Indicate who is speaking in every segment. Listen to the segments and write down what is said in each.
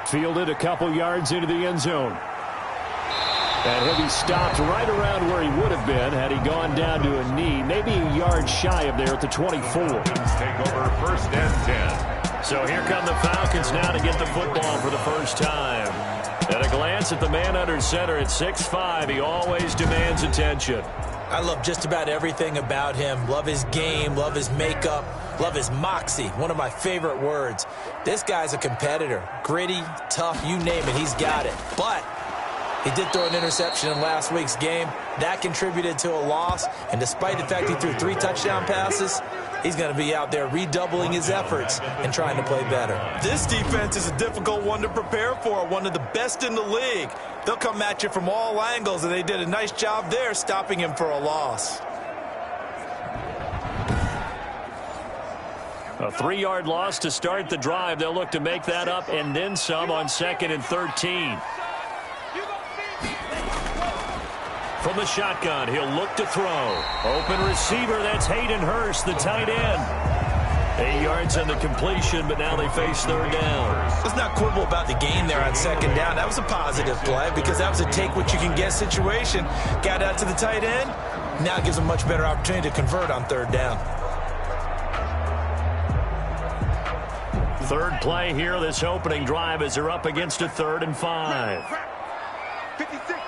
Speaker 1: Fielded a couple yards into the end zone. And he'll be stopped right around where he would have been had he gone down to a knee, maybe a yard shy of there at the 24.
Speaker 2: Take over first and 10.
Speaker 1: So here come the Falcons now to get the football for the first time. At a glance at the man under center at 6'5", he always demands attention.
Speaker 3: I love just about everything about him. Love his game, love his makeup, love his moxie, one of my favorite words. This guy's a competitor. Gritty, tough, you name it, he's got it. But he did throw an interception in last week's game. That contributed to a loss. And despite the fact he threw 3 touchdown passes, he's going to be out there redoubling his efforts and trying to play better.
Speaker 4: This defense is a difficult one to prepare for, one of the best in the league. They'll come at you from all angles, and they did a nice job there stopping him for a loss.
Speaker 1: A 3-yard loss to start the drive. They'll look to make that up and then some on 2nd and 13. From the shotgun, he'll look to throw. Open receiver, that's Hayden Hurst, the tight end. 8 yards on the completion, but now they face 3rd down.
Speaker 4: Let's not quibble about the gain there on 2nd down. That was a positive play because that was a take-what-you-can-get situation. Got out to the tight end. Now it gives them a much better opportunity to convert on 3rd down.
Speaker 1: 3rd play here, this opening drive as they're up against a 3rd and 5.
Speaker 2: 56.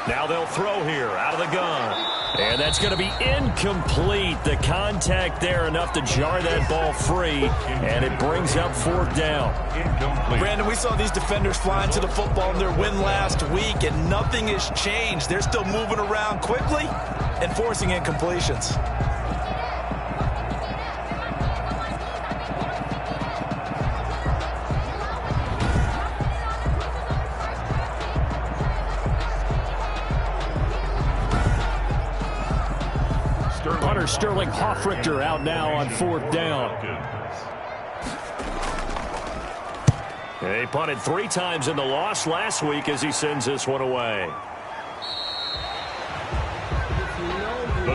Speaker 1: Now they'll throw here out of the gun. And that's going to be incomplete. The contact there enough to jar that ball free. And it brings up 4th down.
Speaker 4: Brandon, we saw these defenders flying to the football in their win last week, and nothing has changed. They're still moving around quickly and forcing incompletions.
Speaker 1: Sterling Hoffrichter out now on 4th down. They punted 3 times in the loss last week as he sends this one away.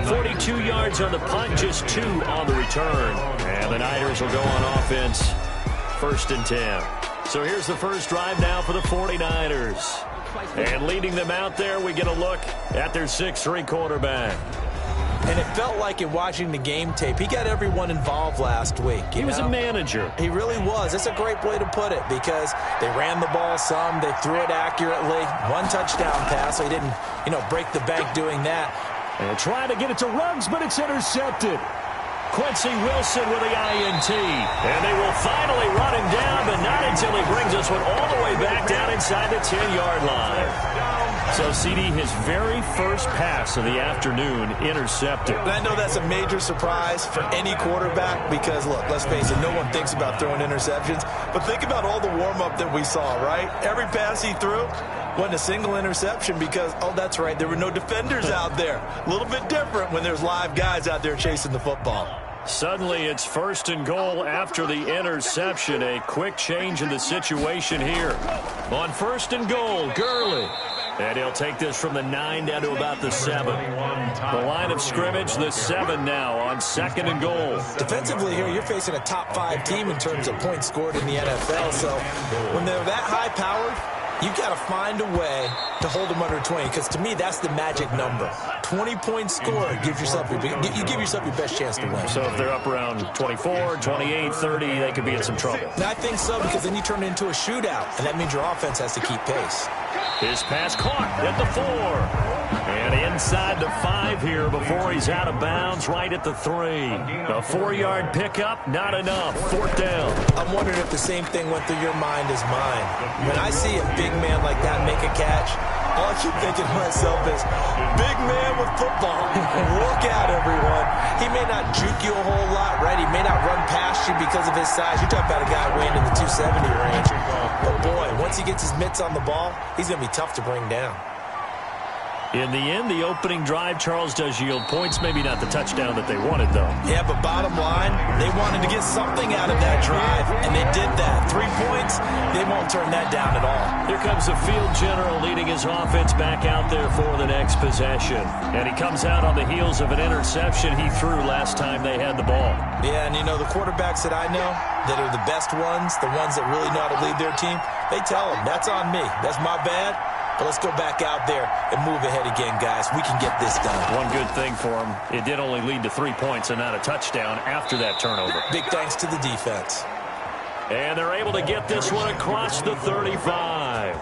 Speaker 1: 42 yards on the punt, just 2 on the return. And the Niners will go on offense. 1st and 10. So here's the first drive now for the 49ers. And leading them out there, we get a look at their 6'3" quarterback.
Speaker 3: And it felt like in watching the game tape, he got everyone involved last week.
Speaker 1: He was a manager.
Speaker 3: He really was. That's a great way to put it because they ran the ball some. They threw it accurately. 1 touchdown pass, so he didn't, break the bank doing that.
Speaker 1: And trying to get it to Ruggs, but it's intercepted. Quincy Wilson with the INT. And they will finally run him down, but not until he brings us one all the way back down inside the 10-yard line. So, CD, his very first pass of the afternoon intercepted.
Speaker 4: And I know that's a major surprise for any quarterback because, look, let's face it, no one thinks about throwing interceptions. But think about all the warm-up that we saw, right? Every pass he threw wasn't a single interception because, oh, that's right, there were no defenders out there. A little bit different when there's live guys out there chasing the football.
Speaker 1: Suddenly it's 1st and goal after the interception. A quick change in the situation here. On 1st and goal, Gurley. And he'll take this from the 9 down to about the 7. The line of scrimmage, the 7 now on 2nd and goal.
Speaker 3: Defensively here, you're facing a top 5 team in terms of points scored in the NFL. So when they're that high-powered, you've got to find a way to hold them under 20, because to me, that's the magic number. 20 points scored, you give yourself your best chance to win.
Speaker 1: So if they're up around 24, 28, 30, they could be in some trouble.
Speaker 3: And I think so, because then you turn it into a shootout, and that means your offense has to keep pace.
Speaker 1: His pass caught at the 4. And inside the 5 here before he's out of bounds right at the 3. A 4-yard pickup, not enough. 4th down.
Speaker 3: I'm wondering if the same thing went through your mind as mine. When I see a big man like that make a catch, all I keep thinking to myself is, big man with football. Look out, everyone. He may not juke you a whole lot, right? He may not run past you because of his size. You're talking about a guy weighing in the 270 range. But, boy, once he gets his mitts on the ball, he's going to be tough to bring down.
Speaker 1: In the end, the opening drive, Charles, does yield points. Maybe not the touchdown that they wanted, though.
Speaker 4: Yeah, but bottom line, they wanted to get something out of that drive, and they did that. 3 points, they won't turn that down at all.
Speaker 1: Here comes the field general leading his offense back out there for the next possession. And he comes out on the heels of an interception he threw last time they had the ball.
Speaker 4: Yeah, and you know, the quarterbacks that I know that are the best ones, the ones that really know how to lead their team, they tell them, that's on me. That's my bad. But let's go back out there and move ahead again, guys. We can get this done.
Speaker 1: One good thing for him, it did only lead to 3 points and not a touchdown after that turnover.
Speaker 4: Big thanks to the defense.
Speaker 1: And they're able to get this one across the 35.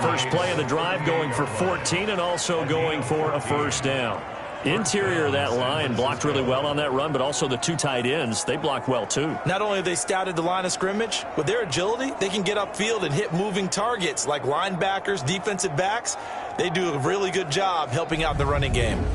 Speaker 1: First play of the drive going for 14 and also going for a first down. Interior of that line blocked really well on that run, but also the 2 tight ends, they blocked well too.
Speaker 4: Not only have they scouted the line of scrimmage, with their agility, they can get upfield and hit moving targets like linebackers, defensive backs. They do a really good job helping out the running game.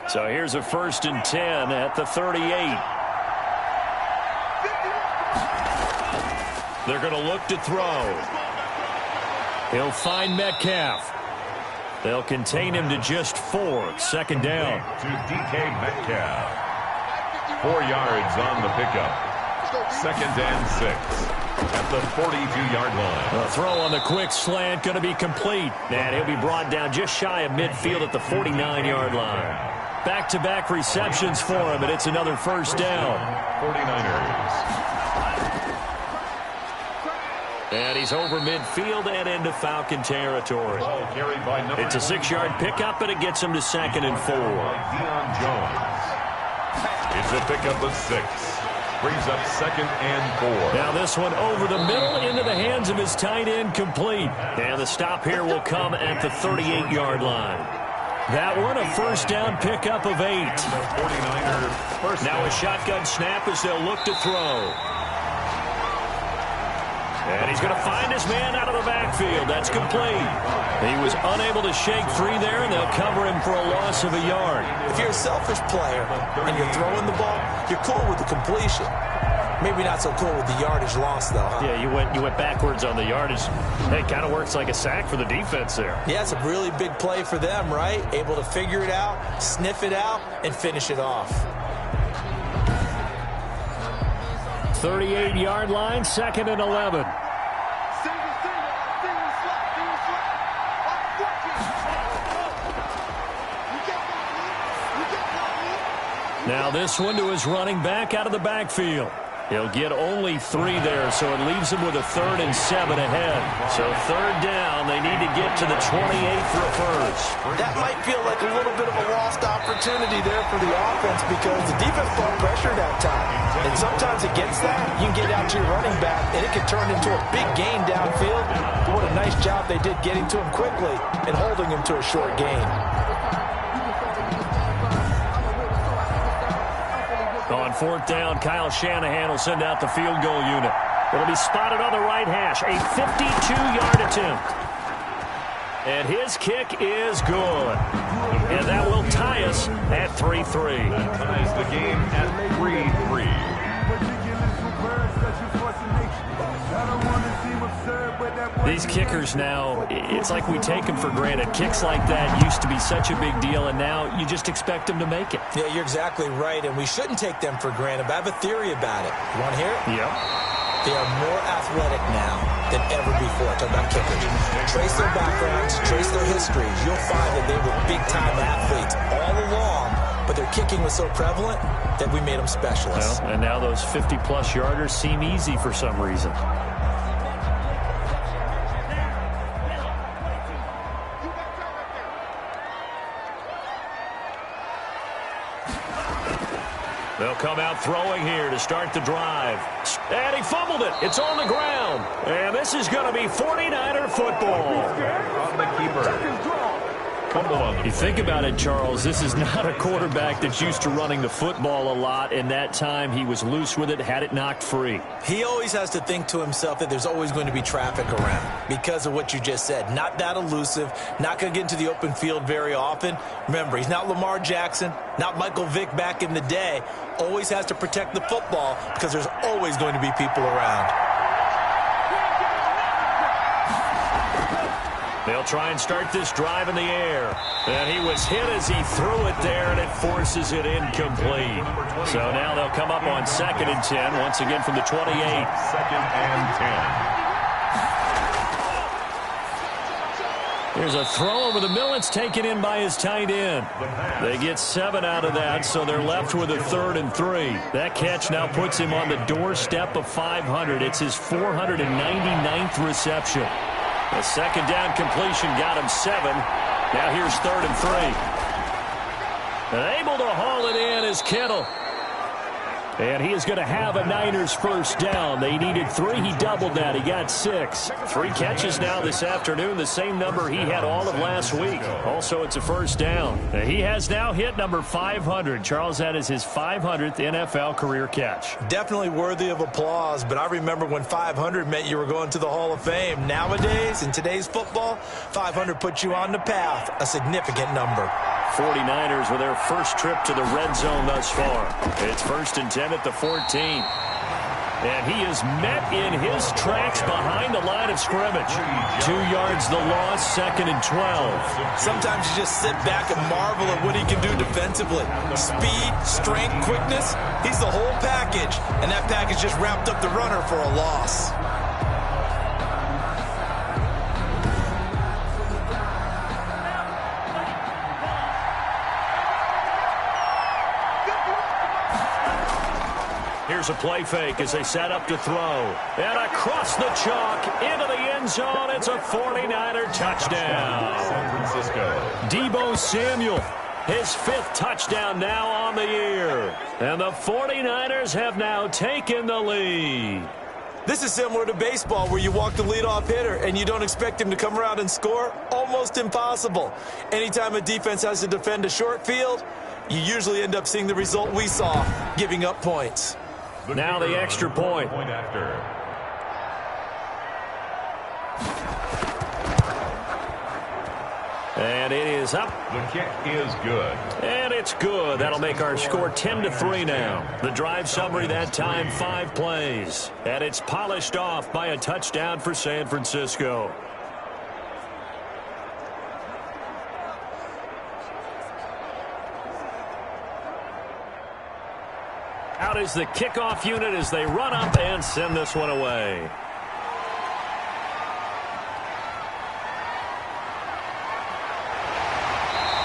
Speaker 1: So here's a 1st and 10 at the 38. They're going to look to throw. He'll find Metcalf. They'll contain him to just 4. Second down.
Speaker 2: To DK Metcalf. 4 yards on the pickup. 2nd and 6 at the 42-yard line.
Speaker 1: A throw on the quick slant going to be complete. And he'll be brought down just shy of midfield at the 49-yard line. Back-to-back receptions for him, and it's another first down.
Speaker 2: 49ers.
Speaker 1: And he's over midfield and into Falcon territory. It's a 6-yard pickup, and it gets him to 2nd and 4.
Speaker 2: Deion Jones. It's a pickup of 6. Brings up 2nd and 4.
Speaker 1: Now this one over the middle into the hands of his tight end, complete. And the stop here will come at the 38-yard line. That one a first down pickup of 8.
Speaker 2: 49ers.
Speaker 1: Now a shotgun snap as they'll look to throw. And he's going to find his man out of the backfield. That's complete. He was unable to shake free there, and they'll cover him for a loss of a yard.
Speaker 4: If you're a selfish player and you're throwing the ball, you're cool with the completion. Maybe not so cool with the yardage loss, though, huh?
Speaker 1: Yeah, you went backwards on the yardage. It kind of works like a sack for the defense there.
Speaker 4: Yeah, it's a really big play for them, right? Able to figure it out, sniff it out, and finish it off.
Speaker 1: 38-yard line, 2nd and 11. Now this one to his running back out of the backfield. He'll get only 3 there, so it leaves him with a 3rd and 7 ahead. So 3rd down, they need to get to the 28 for a first.
Speaker 4: That might feel like a little bit of a lost opportunity there for the offense because the defense brought pressure that time. And sometimes against that, you can get out to your running back, and it can turn into a big gain downfield. But what a nice job they did getting to him quickly and holding him to a short gain.
Speaker 1: On 4th down, Kyle Shanahan will send out the field goal unit. It'll be spotted on the right hash. A 52-yard attempt. And his kick is good. And that will tie us at 3-3.
Speaker 2: That ties the game at 3-3.
Speaker 1: These kickers now, it's like we take them for granted. Kicks like that used to be such a big deal, and now you just expect them to make it.
Speaker 4: Yeah, you're exactly right, and we shouldn't take them for granted. But I have a theory about it. You want to hear it?
Speaker 1: Yep.
Speaker 4: They are more athletic now than ever before. Talk about kickers. Trace their backgrounds, trace their histories. You'll find that they were big-time athletes all along, but their kicking was so prevalent that we made them specialists.
Speaker 1: Well, and now those 50-plus yarders seem easy for some reason. They'll come out throwing here to start the drive. And he fumbled it. It's on the ground. And this is going to be 49er football.
Speaker 2: On the keeper. Fumble on the
Speaker 1: You
Speaker 2: play.
Speaker 1: think about it, Charles, this is not a quarterback that's used to running the football a lot, and that time he was loose with it, had it knocked free.
Speaker 3: He always has to think to himself that there's always going to be traffic around because of what you just said. Not that elusive, not going to get into the open field very often. Remember, he's not Lamar Jackson, not Michael Vick back in the day. Always has to protect the football because there's always going to be people around.
Speaker 1: They'll try and start this drive in the air. And he was hit as he threw it there, and it forces it incomplete. So now they'll come up on 2nd and 10, once again from the 28.
Speaker 2: 2nd and 10.
Speaker 1: Here's a throw over the middle. It's taken in by his tight end. They get 7 out of that, so they're left with a 3rd and 3. That catch now puts him on the doorstep of 500. It's his 499th reception. The second down completion got him 7. Now here's 3rd and 3. And able to haul it in is Kittle. And he is going to have a Niners first down. They needed 3. He doubled that. He got 6. 3 catches now this afternoon, the same number he had all of last week. Also, it's a first down. He has now hit number 500. Charles, that is his 500th NFL career catch.
Speaker 3: Definitely worthy of applause, but I remember when 500 meant you were going to the Hall of Fame. Nowadays, in today's football, 500 puts you on the path, a significant number.
Speaker 1: 49ers with their first trip to the red zone thus far. It's 1st and 10 at the 14. And he is met in his tracks behind the line of scrimmage. 2 yards the loss, 2nd and 12.
Speaker 3: Sometimes you just sit back and marvel at what he can do defensively. Speed, strength, quickness, he's the whole package. And that package just wrapped up the runner for a loss.
Speaker 1: Here's a play fake as they set up to throw. And across the chalk into the end zone. It's a 49er touchdown.
Speaker 2: San Francisco.
Speaker 1: Deebo Samuel, his 5th touchdown now on the year. And the 49ers have now taken the lead.
Speaker 3: This is similar to baseball where you walk the leadoff hitter and you don't expect him to come around and score. Almost impossible. Anytime a defense has to defend a short field, you usually end up seeing the result we saw, giving up points.
Speaker 1: Now the extra point.
Speaker 2: Point after.
Speaker 1: And it is up.
Speaker 2: The kick is good.
Speaker 1: And it's good. That'll make our score 10-3 now. The drive summary that time, 5 plays. And it's polished off by a touchdown for San Francisco. Out is the kickoff unit as they run up and send this one away.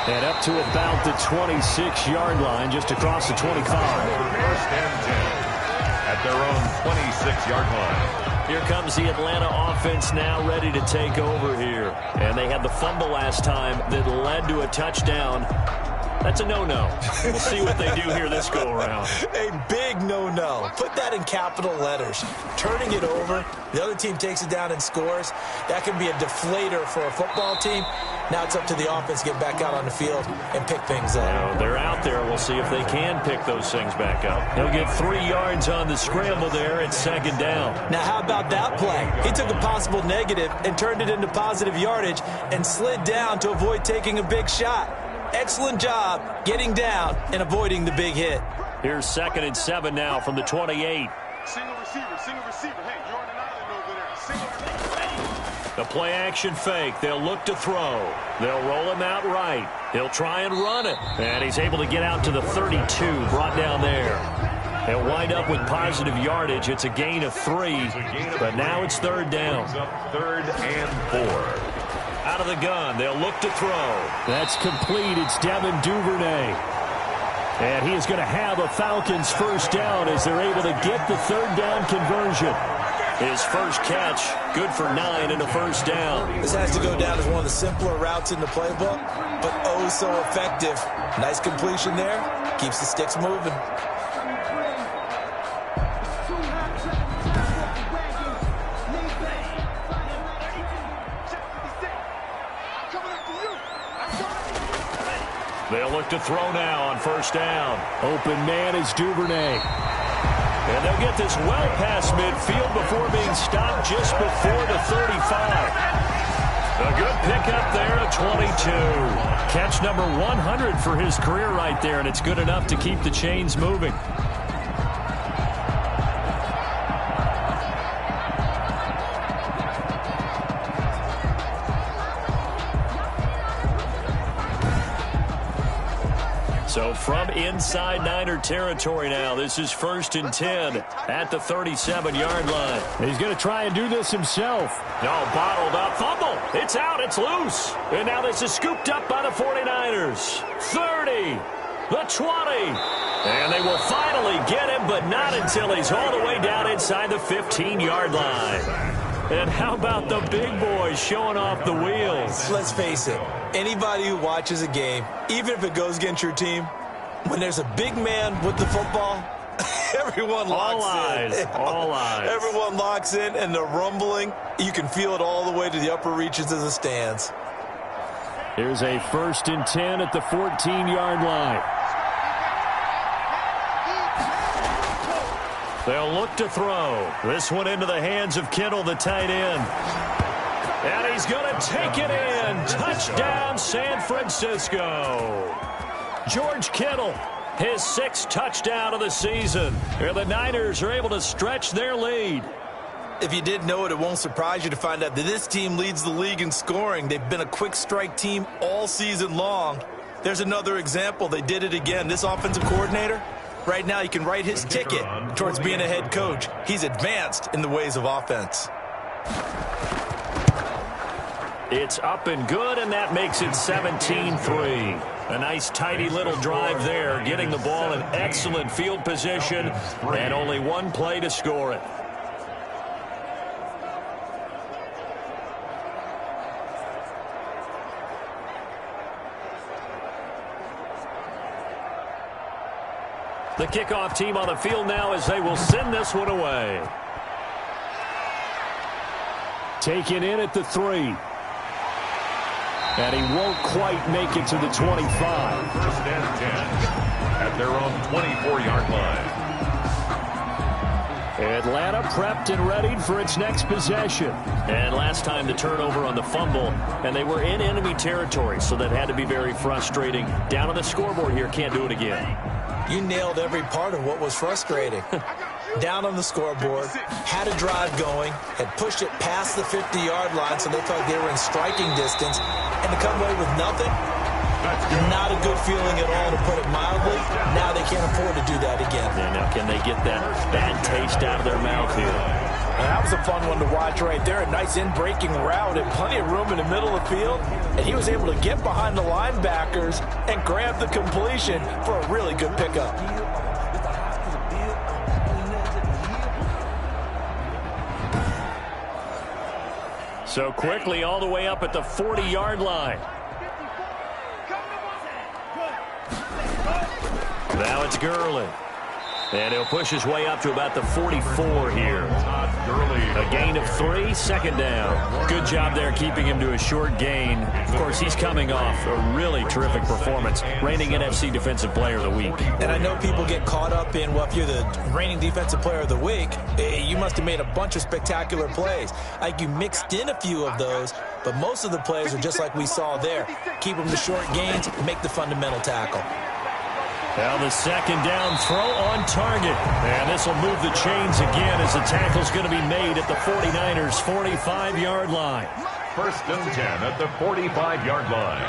Speaker 1: And up to about the 26-yard line, just across the 25.
Speaker 2: 1st and 10 at their own 26-yard line.
Speaker 1: Here comes the Atlanta offense now ready to take over here. And they had the fumble last time that led to a touchdown. That's a no-no. We'll see what they do here this go-around.
Speaker 3: A big no-no. Put that in capital letters. Turning it over, the other team takes it down and scores. That can be a deflator for a football team. Now it's up to the offense to get back out on the field and pick things up.
Speaker 1: Now, they're out there. We'll see if they can pick those things back up. He'll get 3 yards on the scramble there at 2nd down.
Speaker 3: Now, how about that play? He took a possible negative and turned it into positive yardage and slid down to avoid taking a big shot. Excellent job getting down and avoiding the big hit.
Speaker 1: Here's 2nd and 7 now from the 28.
Speaker 5: Single receiver. Hey, you're on an island over there. Single receiver.
Speaker 1: The play action fake. They'll look to throw. They'll roll him out right. He'll try and run it. And he's able to get out to the 32, brought down there. They'll wind up with positive yardage. It's a gain of 3, but now it's 3rd down.
Speaker 2: 3rd and 4.
Speaker 1: Out of the gun, they'll look to throw. That's complete. It's Devin Duvernay. And he is going to have a Falcons first down as they're able to get the 3rd down conversion. His first catch, good for 9 and a first down.
Speaker 3: This has to go down as one of the simpler routes in the playbook, but oh so effective. Nice completion there. Keeps the sticks moving.
Speaker 1: They'll look to throw now on first down. Open man is Duvernay. And they'll get this well past midfield before being stopped just before the 35. A good pickup there at 22. Catch number 100 for his career right there, and it's good enough to keep the chains moving. So from inside Niner territory now, this is 1st and 10 at the 37-yard line. He's going to try and do this himself. No, bottled up. Fumble. It's out. It's loose. And now this is scooped up by the 49ers. 30. The 20. And they will finally get him, but not until he's all the way down inside the 15-yard line. And how about the big boys showing off the wheels?
Speaker 3: Let's face it, anybody who watches a game, even if it goes against your team, when there's a big man with the football, everyone locks in.
Speaker 1: All eyes.
Speaker 3: Everyone locks in, and the rumbling, you can feel it all the way to the upper reaches of the stands.
Speaker 1: Here's a 1st and 10 at the 14-yard line. They'll look to throw. This one into the hands of Kittle, the tight end. And he's going to take it in. Touchdown, San Francisco. George Kittle, his 6th touchdown of the season. And the Niners are able to stretch their lead.
Speaker 3: If you didn't know it, it won't surprise you to find out that this team leads the league in scoring. They've been a quick strike team all season long. There's another example. They did it again. This offensive coordinator, right now, he can write his ticket towards being a head coach. He's advanced in the ways of offense.
Speaker 1: It's up and good, and that makes it 17-3. A nice, tidy little drive there, getting the ball in excellent field position, and only one play to score it. The kickoff team on the field now as they will send this one away. Taken in at the 3. And he won't quite make it to the 25.
Speaker 2: 1st and 10 at their own 24-yard line.
Speaker 1: Atlanta prepped and readied for its next possession. And last time the turnover on the fumble, and they were in enemy territory, so that had to be very frustrating. Down on the scoreboard here, can't do it again.
Speaker 3: You nailed every part of what was frustrating. Down on the scoreboard, had a drive going, had pushed it past the 50-yard line, so they felt they were in striking distance, and to come away with nothing, not a good feeling at all, to put it mildly. Now they can't afford to do that again.
Speaker 1: Yeah, now can they get that bad taste out of their mouth here?
Speaker 4: And that was a fun one to watch right there. A nice in-breaking route and plenty of room in the middle of the field. And he was able to get behind the linebackers and grab the completion for a really good pickup.
Speaker 1: So quickly all the way up at the 40-yard line. Now it's Gurley. And he'll push his way up to about the 44 here. A gain of 3, 2nd down. Good job there keeping him to a short gain. Of course, he's coming off a really terrific performance, reigning NFC Defensive Player of the Week.
Speaker 3: And I know people get caught up in, well, if you're the reigning Defensive Player of the Week, you must have made a bunch of spectacular plays. Like you mixed in a few of those, but most of the plays are just like we saw there. Keep them to short gains, make the fundamental tackle.
Speaker 1: Now the 2nd down throw on target. And this will move the chains again as the tackle's going to be made at the 49ers' 45-yard line.
Speaker 2: 1st and 10 at the 45-yard line.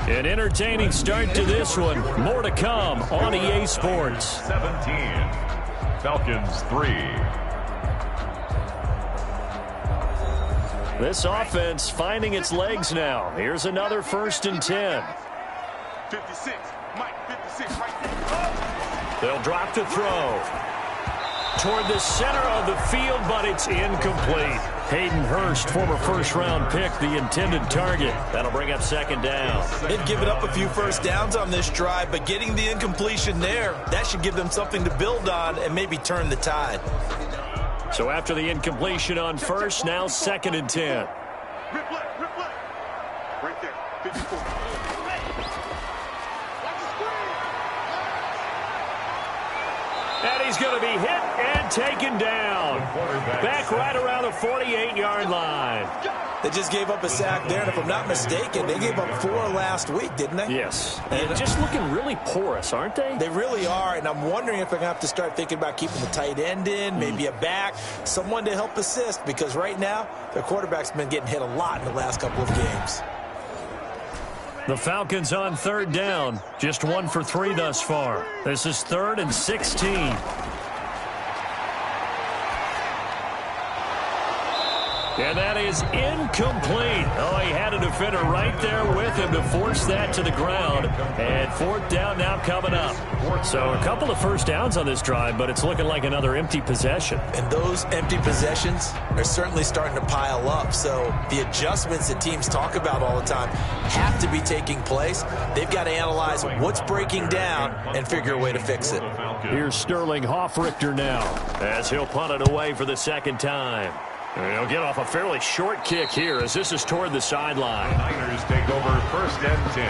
Speaker 1: An entertaining start to this one. More to come on EA Sports.
Speaker 2: 17. Falcons 3.
Speaker 1: This offense finding its legs now. Here's another 1st and 10.
Speaker 5: 56, Mike, 56 right there.
Speaker 1: They'll drop to throw. Toward the center of the field, but it's incomplete. Hayden Hurst, former first-round pick, the intended target. That'll bring up 2nd down.
Speaker 3: They've given up a few first downs on this drive, but getting the incompletion there, that should give them something to build on and maybe turn the tide.
Speaker 1: So after the incompletion on 1st, now 2nd and 10.
Speaker 5: Replay. Right there, 54.
Speaker 1: And he's going to be hit and taken down. Back right around the 48-yard line.
Speaker 4: They just gave up a sack there, and if I'm not mistaken, they gave up 4 last week, didn't they?
Speaker 1: Yes. And just looking really porous, aren't they?
Speaker 4: They really are, and I'm wondering if they're going to have to start thinking about keeping the tight end in, maybe a back, someone to help assist, because right now, their quarterback's been getting hit a lot in the last couple of games.
Speaker 1: The Falcons on 3rd down. Just 1 for 3 thus far. This is 3rd and 16. And that is incomplete. Oh, he had a defender right there with him to force that to the ground. And 4th down now coming up. So a couple of first downs on this drive, but it's looking like another empty possession.
Speaker 4: And those empty possessions are certainly starting to pile up. So the adjustments that teams talk about all the time have to be taking place. They've got to analyze what's breaking down and figure a way to fix it.
Speaker 1: Here's Sterling Hoffrichter now as he'll punt it away for the 2nd time. And he'll get off a fairly short kick here as this is toward the sideline.
Speaker 2: Niners take over 1st and 10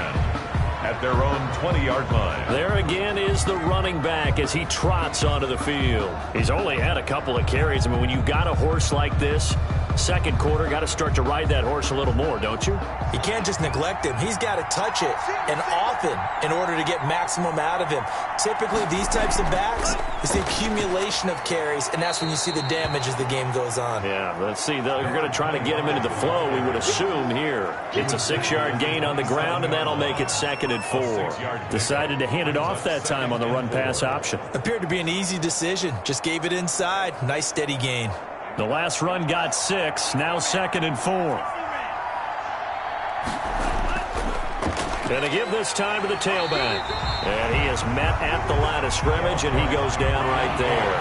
Speaker 2: at their own 20-yard line.
Speaker 1: There again is the running back as he trots onto the field. He's only had a couple of carries. I mean, when you got a horse like this, 2nd quarter, got to start to ride that horse a little more, don't you?
Speaker 4: You can't just neglect him. He's got to touch it, and often, in order to get maximum out of him. Typically, these types of backs, it's the accumulation of carries, and that's when you see the damage as the game goes on.
Speaker 1: Yeah, let's see. They're going to try to get him into the flow, we would assume here. It's a 6-yard gain on the ground, and that'll make it 2nd and 4. Decided to hand it off that time on the run-pass option.
Speaker 4: Appeared to be an easy decision. Just gave it inside. Nice, steady gain.
Speaker 1: The last run got 6. Now 2nd and 4. And to give this time to the tailback. And he is met at the line of scrimmage, and he goes down right there.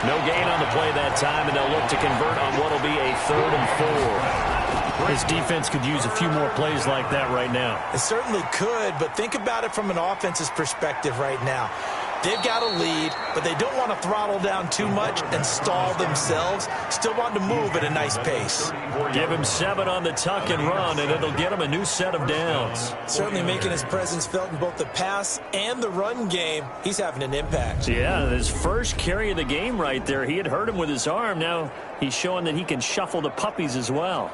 Speaker 1: No gain on the play that time, and they'll look to convert on what will be a 3rd and 4. His defense could use a few more plays like that right now.
Speaker 4: It certainly could, but think about it from an offense's perspective right now. They've got a lead, but they don't want to throttle down too much and stall themselves. Still want to move at a nice pace.
Speaker 1: Give him 7 on the tuck and run, and it'll get him a new set of downs.
Speaker 4: Certainly making his presence felt in both the pass and the run game. He's having an impact.
Speaker 1: Yeah, his first carry of the game right there. He had hurt him with his arm. Now he's showing that he can shuffle the puppies as well.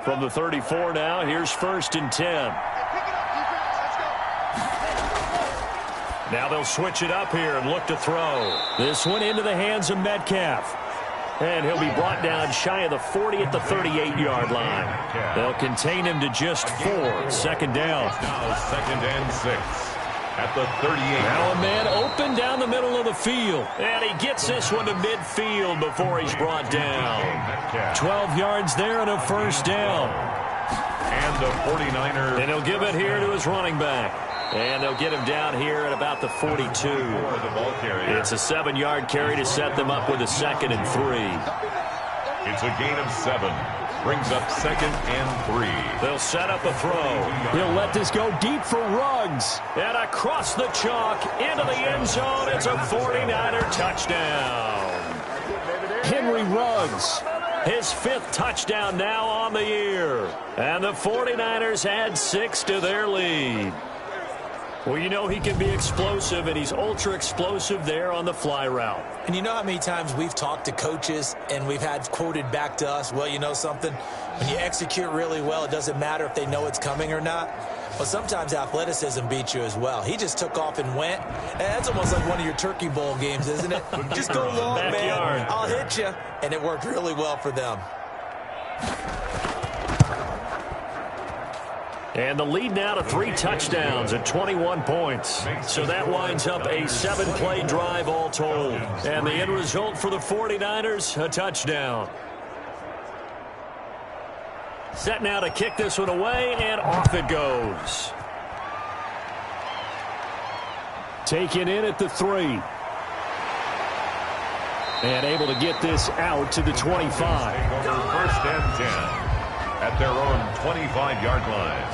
Speaker 1: From the 34 now, here's 1st and 10. Now they'll switch it up here and look to throw. This one into the hands of Metcalf. And he'll be brought down shy of the 40 at the 38-yard line. They'll contain him to just 4. 2nd down.
Speaker 2: Now 2nd and 6. At the 38.
Speaker 1: Now a man open down the middle of the field. And he gets this one to midfield before he's brought down. 12 yards there and a 1st down.
Speaker 2: And the 49er.
Speaker 1: And he'll give it here to his running back. And they'll get him down here at about the 42. It's a 7-yard carry to set them up with a 2nd and 3.
Speaker 2: It's a gain of 7. Brings up 2nd and 3.
Speaker 1: They'll set up a throw. He'll let this go deep for Ruggs. And across the chalk into the end zone. It's a 49er touchdown. Henry Ruggs, his 5th touchdown now on the year. And the 49ers add 6 to their lead. Well, you know he can be explosive, and he's ultra-explosive there on the fly route.
Speaker 4: And you know how many times we've talked to coaches and we've had quoted back to us, well, you know something? When you execute really well, it doesn't matter if they know it's coming or not. Well, sometimes athleticism beats you as well. He just took off and went. And that's almost like one of your Turkey Bowl games, isn't it? Just go long,
Speaker 1: Backyard.
Speaker 4: man. I'll hit you. And it worked really well for them.
Speaker 1: And the lead now to 3 touchdowns at 21 points. So that winds up a 7-play drive all told. And the end result for the 49ers, a touchdown. Set now to kick this one away, and off it goes. Taken in at the 3. And able to get this out to the 25.
Speaker 2: 1st and 10 at their own 25-yard line.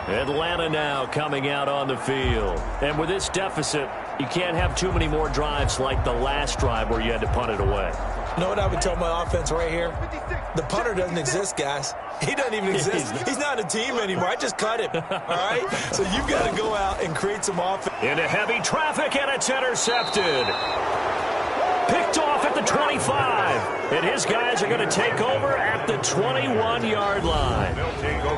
Speaker 1: Atlanta now coming out on the field. And with this deficit, You can't have too many more drives like the last drive where you had to punt it away.
Speaker 4: You know what I would tell my offense right here? The punter doesn't exist, guys. He doesn't even exist. He's not a team anymore. I just cut him, all right? So you've got to go out and create some offense.
Speaker 1: Into heavy traffic, and it's intercepted. Picked off at the 25. And his guys are going to take over at the 21-yard line.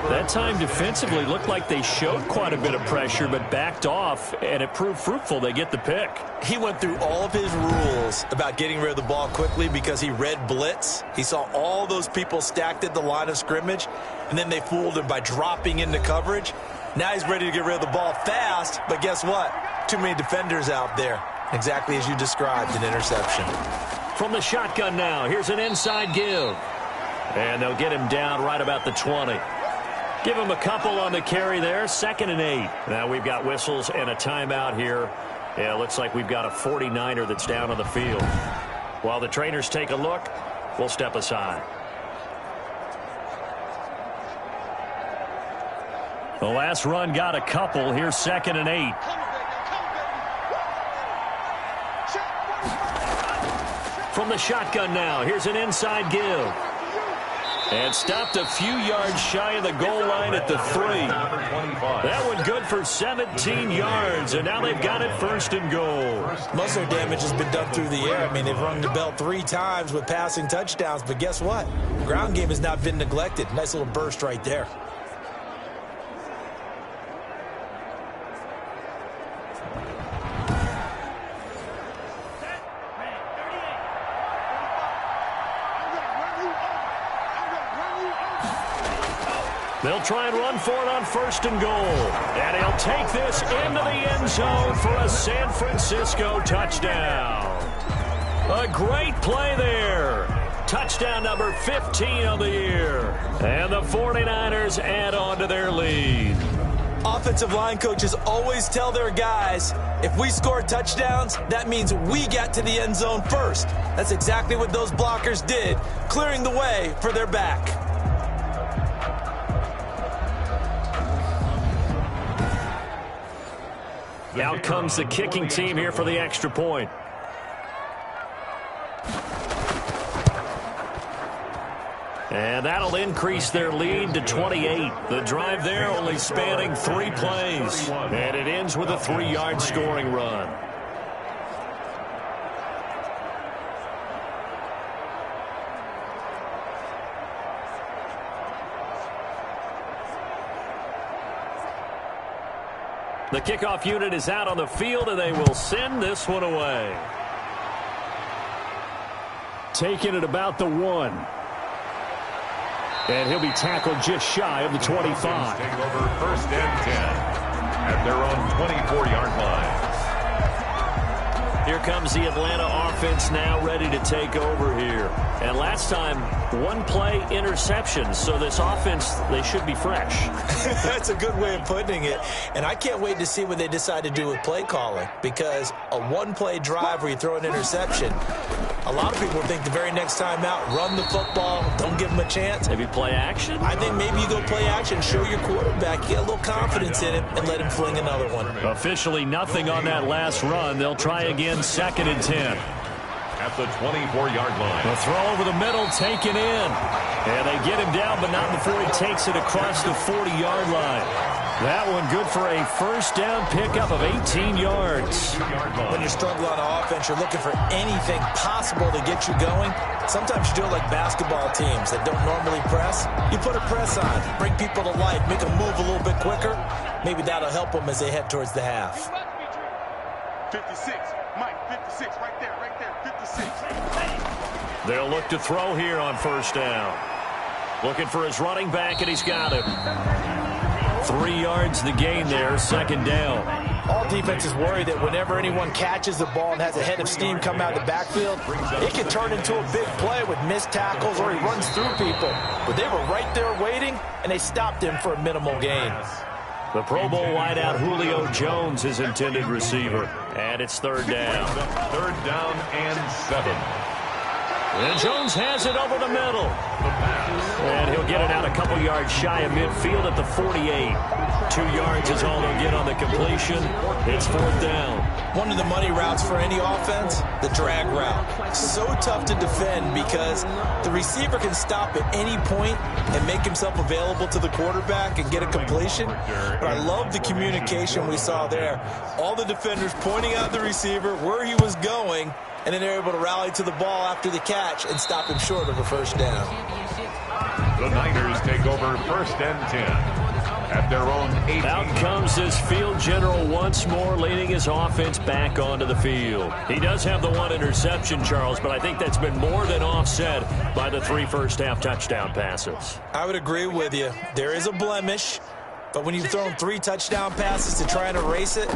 Speaker 1: That time defensively looked like they showed quite a bit of pressure, but backed off, and it proved fruitful. They get the pick.
Speaker 4: He went through all of his rules about getting rid of the ball quickly because he read blitz. He saw all those people stacked at the line of scrimmage, and then they fooled him by dropping into coverage. Now he's ready to get rid of the ball fast, but guess what? Too many defenders out there. Exactly as you described, an interception.
Speaker 1: From the shotgun now, here's an inside give. And they'll get him down right about the 20. Give him a couple on the carry there, 2nd and 8. Now we've got whistles and a timeout here. Yeah, looks like we've got a 49er that's down on the field. While the trainers take a look, we'll step aside. The last run got a couple. Here's 2nd and 8. From the shotgun now, here's an inside give. And stopped a few yards shy of the goal line at the 3. That one good for 17 yards, and now they've got it 1st and goal.
Speaker 4: Muscle damage has been done through the air. I mean, they've rung the bell 3 times with passing touchdowns, but guess what? Ground game has not been neglected. Nice little burst right there.
Speaker 1: They'll try and run for it on 1st and goal. And he'll take this into the end zone for a San Francisco touchdown. A great play there. Touchdown number 15 on the year. And the 49ers add on to their lead.
Speaker 4: Offensive line coaches always tell their guys, if we score touchdowns, that means we got to the end zone first. That's exactly what those blockers did, clearing the way for their back.
Speaker 1: Out comes the kicking team here for the extra point. And that'll increase their lead to 28. The drive there only spanning 3 plays. And it ends with a 3-yard scoring run. The kickoff unit is out on the field, and they will send this one away. Taking it about the 1. And he'll be tackled just shy of the 25.
Speaker 2: Take over 1st and 10 at their own 24-yard line.
Speaker 1: Here comes the Atlanta offense now ready to take over here. And last time, 1-play interception. So this offense, they should be fresh.
Speaker 4: That's a good way of putting it. And I can't wait to see what they decide to do with play calling. Because a 1-play drive where you throw an interception, a lot of people think the very next time out, run the football, don't give them a chance.
Speaker 1: Maybe play action?
Speaker 4: I think maybe you go play action, show your quarterback, get a little confidence in him, and let him fling another one.
Speaker 1: Officially nothing on that last run. They'll try again, 2nd and 10.
Speaker 2: At the 24-yard line.
Speaker 1: The throw over the middle, taken in. And they get him down, but not before he takes it across the 40-yard line. That one good for a 1st down pickup of 18 yards.
Speaker 4: When you're struggling on offense, you're looking for anything possible to get you going. Sometimes you do it like basketball teams that don't normally press. You put a press on, bring people to life, make them move a little bit quicker. Maybe that'll help them as they head towards the half.
Speaker 5: 56, Mike, 56, right there, 56.
Speaker 1: They'll look to throw here on 1st down. Looking for his running back, and he's got him. 3 yards the gain there, 2nd down.
Speaker 4: All defenses worry that whenever anyone catches the ball and has a head of steam come out of the backfield, it can turn into a big play with missed tackles or he runs through people. But they were right there waiting, and they stopped him for a minimal gain.
Speaker 1: The Pro Bowl wideout Julio Jones is intended receiver. And it's 3rd down.
Speaker 2: 3rd down and 7.
Speaker 1: And Jones has it over the middle. And he'll get it out a couple yards shy of midfield at the 48. 2 yards is all they'll get on the completion. It's 4th down.
Speaker 4: One of the money routes for any offense, the drag route. So tough to defend because the receiver can stop at any point and make himself available to the quarterback and get a completion. But I love the communication we saw there. All the defenders pointing out the receiver, where he was going, and then they're able to rally to the ball after the catch and stop him short of a first down.
Speaker 2: The Niners take over 1st and 10. At their own 18.
Speaker 1: Out comes this field general once more, leading his offense back onto the field. He does have the 1 interception, Charles, but I think that's been more than offset by the 3 first-half touchdown passes.
Speaker 4: I would agree with you. There is a blemish, but when you've thrown 3 touchdown passes to try and erase it,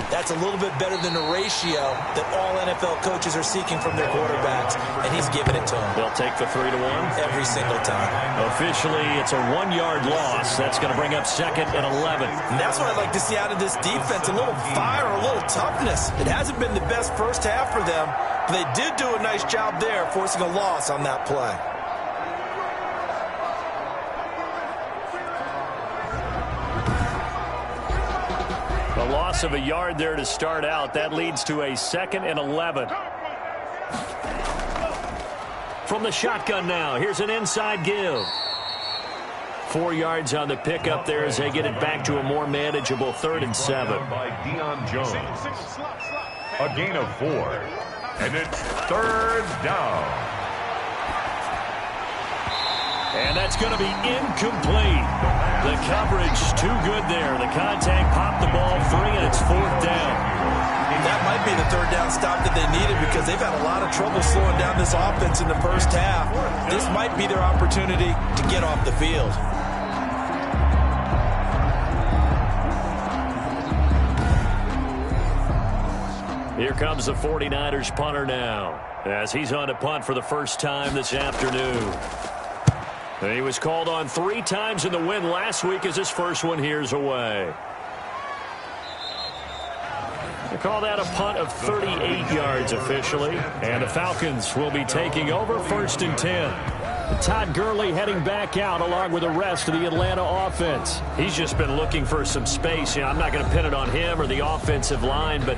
Speaker 4: that's a little bit better than the ratio that all NFL coaches are seeking from their quarterbacks, and he's giving it to them.
Speaker 1: They'll take the 3-1
Speaker 4: every single time.
Speaker 1: Officially, it's a 1-yard loss. That's going to bring up 2nd and 11.
Speaker 4: And that's what I'd like to see out of this defense, a little fire, a little toughness. It hasn't been the best first half for them, but they did do a nice job there, forcing a loss on that play.
Speaker 1: A loss of a yard there to start out. That leads to a 2nd and 11. From the shotgun now, here's an inside give. 4 yards on the pickup there as they get it back to a more manageable 3rd and 7.
Speaker 2: By Deion Jones. A gain of 4. And it's 3rd down.
Speaker 1: And that's going to be incomplete. The coverage too good there. The contact popped the ball free, and it's 4th down.
Speaker 4: That might be the 3rd down stop that they needed because they've had a lot of trouble slowing down this offense in the first half. This might be their opportunity to get off the field.
Speaker 1: Here comes the 49ers punter now as he's on to punt for the first time this afternoon. He was called on 3 times in the win last week as his first one here's away. They call that a punt of 38 yards officially. And the Falcons will be taking over 1st and 10. Todd Gurley heading back out along with the rest of the Atlanta offense. He's just been looking for some space. I'm not going to pin it on him or the offensive line, but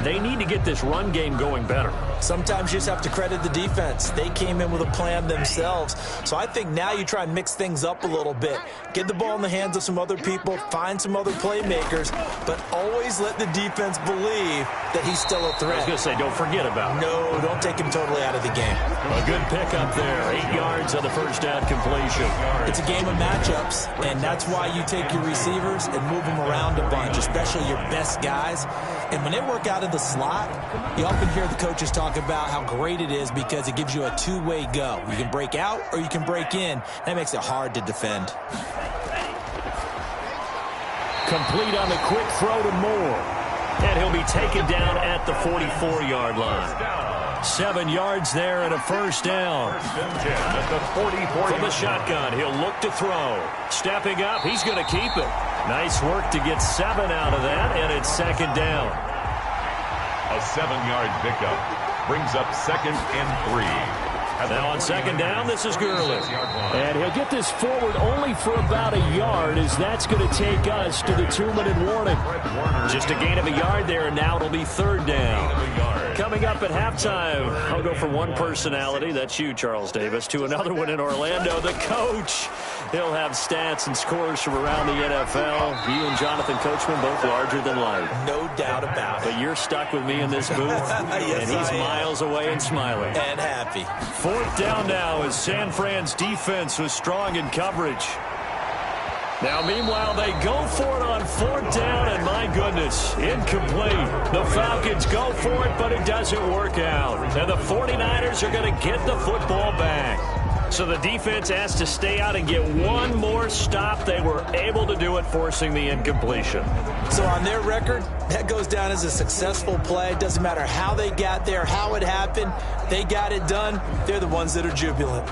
Speaker 1: they need to get this run game going better.
Speaker 4: Sometimes you just have to credit the defense. They came in with a plan themselves. So I think now you try and mix things up a little bit. Get the ball in the hands of some other people, find some other playmakers, but always let the defense believe that he's still a threat.
Speaker 1: I was going to say, don't forget about him.
Speaker 4: No, don't take him totally out of the game.
Speaker 1: A good pickup there. 8 yards on the first down completion.
Speaker 4: It's a game of matchups, and that's why you take your receivers and move them around a bunch, especially your best guys. And when they work out in the slot, you often hear the coaches talk about how great it is because it gives you a two-way go. You can break out or you can break in. That makes it hard to defend.
Speaker 1: Complete on the quick throw to Moore. And he'll be taken down at the 44-yard line. 7 yards there and a first down. From the shotgun, he'll look to throw. Stepping up, he's going to keep it. Nice work to get 7 out of that, and it's 2nd down.
Speaker 2: A 7-yard pickup brings up 2nd and 3.
Speaker 1: Now on 2nd down, this is Gurley. And he'll get this forward only for about a yard, as that's going to take us to the 2-minute warning. Just a gain of a yard there, and now it'll be 3rd down. Coming up at halftime, I'll go from one personality, that's you, Charles Davis, to another one in Orlando, the coach. He'll have stats and scores from around the NFL. You and Jonathan Coachman both larger than life.
Speaker 4: No doubt about it.
Speaker 1: But you're stuck with me in this booth,
Speaker 4: yes,
Speaker 1: and he's miles away and smiling.
Speaker 4: And happy.
Speaker 1: 4th down now as San Fran's defense was strong in coverage. Now, meanwhile, they go for it on 4th down, and my goodness, incomplete. The Falcons go for it, but it doesn't work out. And the 49ers are going to get the football back. So the defense has to stay out and get one more stop. They were able to do it, forcing the incompletion.
Speaker 4: So on their record, that goes down as a successful play. It doesn't matter how they got there, how it happened. They got it done. They're the ones that are jubilant.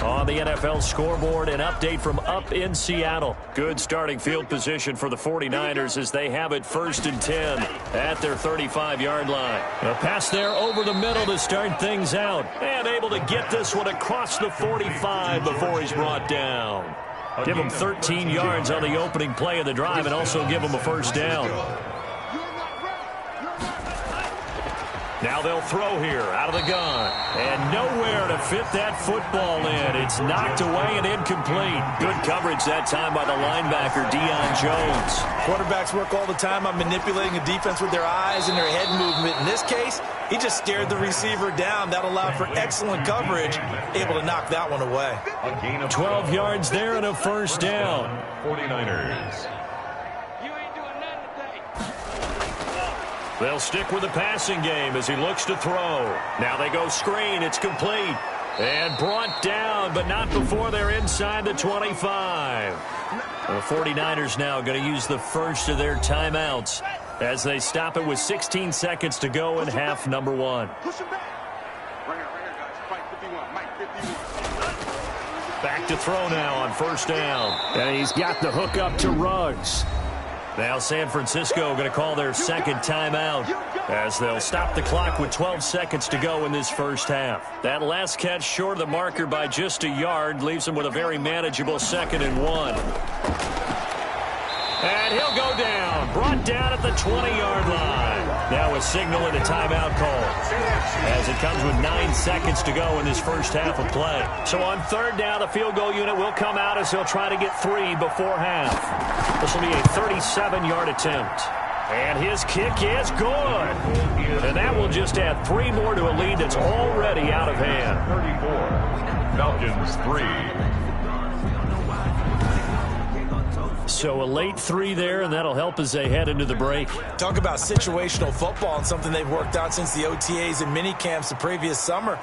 Speaker 1: On the NFL scoreboard, an update from up in Seattle. Good starting field position for the 49ers as they have it 1st and 10 at their 35-yard line. A pass there over the middle to start things out. And able to get this one across the 45 before he's brought down. Give them 13 yards on the opening play of the drive and also give them a first down. Now they'll throw here out of the gun. And nowhere to fit that football in. It's knocked away and incomplete. Good coverage that time by the linebacker, Deion Jones.
Speaker 4: Quarterbacks work all the time on manipulating a defense with their eyes and their head movement. In this case, he just stared the receiver down. That allowed for excellent coverage, able to knock that one away.
Speaker 1: 12 yards there and a first down.
Speaker 2: 49ers.
Speaker 1: They'll stick with the passing game as he looks to throw. Now they go screen. It's complete. And brought down, but not before they're inside the 25. The 49ers now going to use the first of their timeouts as they stop it with 16 seconds to go in half number one. Back to throw now on first down. And he's got the hook up to Ruggs. Now San Francisco going to call their second timeout as they'll stop the clock with 12 seconds to go in this first half. That last catch short of the marker by just a yard leaves them with a very manageable 2nd and 1. And he'll go down, brought down at the 20-yard line. Now a signal and a timeout call as it comes with 9 seconds to go in this first half of play. So on third down, the field goal unit will come out as they'll try to get 3 before half. This will be a 37-yard attempt. And his kick is good. And that will just add 3 more to a lead that's already out of hand.
Speaker 2: 34. Falcons 3.
Speaker 1: So a late 3 there, and that'll help as they head into the break.
Speaker 4: Talk about situational football and something they've worked on since the OTAs and mini camps the previous summer.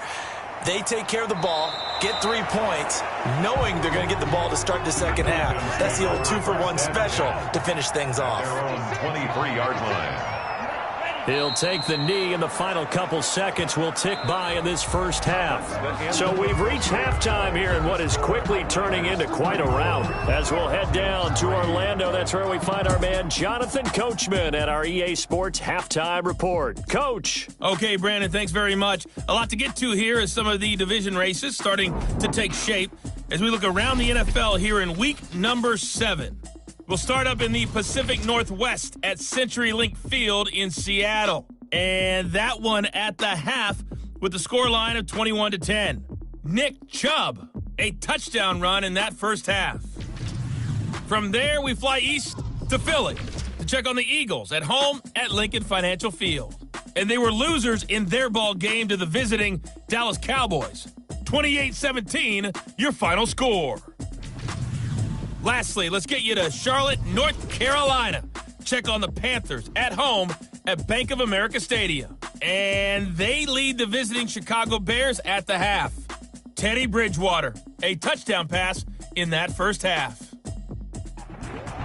Speaker 4: They take care of the ball, get 3 points, knowing they're going to get the ball to start the second half. That's the old 2-for-1 special to finish things off.
Speaker 2: Their own 23-yard line.
Speaker 1: He'll take the knee, and the final couple seconds will tick by in this first half. So we've reached halftime here in what is quickly turning into quite a rout. As we'll head down to Orlando, that's where we find our man Jonathan Coachman at our EA Sports Halftime Report. Coach.
Speaker 6: Okay, Brandon, thanks very much. A lot to get to here as some of the division races starting to take shape as we look around the NFL here in week number 7. We'll start up in the Pacific Northwest at CenturyLink Field in Seattle. And that one at the half with the scoreline of 21-10. Nick Chubb, a touchdown run in that first half. From there, we fly east to Philly to check on the Eagles at home at Lincoln Financial Field. And they were losers in their ball game to the visiting Dallas Cowboys. 28-17, your final score. Lastly, let's get you to Charlotte, North Carolina. Check on the Panthers at home at Bank of America Stadium. And they lead the visiting Chicago Bears at the half. Teddy Bridgewater, a touchdown pass in that first half.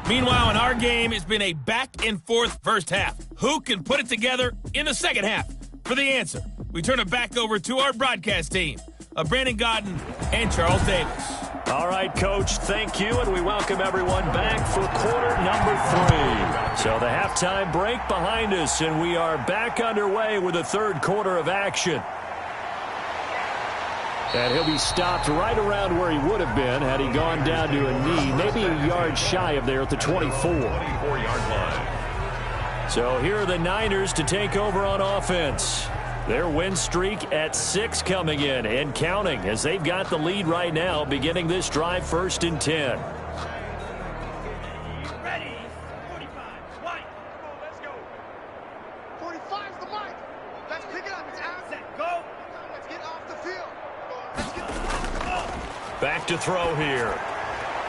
Speaker 6: Meanwhile, in our game, it's been a back-and-forth first half. Who can put it together in the second half? For the answer, we turn it back over to our broadcast team of Brandon Godden and Charles Davis.
Speaker 1: All right, Coach, thank you, and we welcome everyone back for quarter number 3. So the halftime break behind us, and we are back underway with the third quarter of action. And he'll be stopped right around where he would have been had he gone down to a knee, maybe a yard shy of there at the 24.
Speaker 2: 24-yard line.
Speaker 1: So here are the Niners to take over on offense. Their win streak at 6 coming in and counting as they've got the lead right now beginning this drive 1st and 10.
Speaker 5: Ready. 45. White. Come on, let's go. 45's the mic. Let's pick it up. It's out. Set. Go. Let's get off the field. Let's get
Speaker 1: Back to throw here.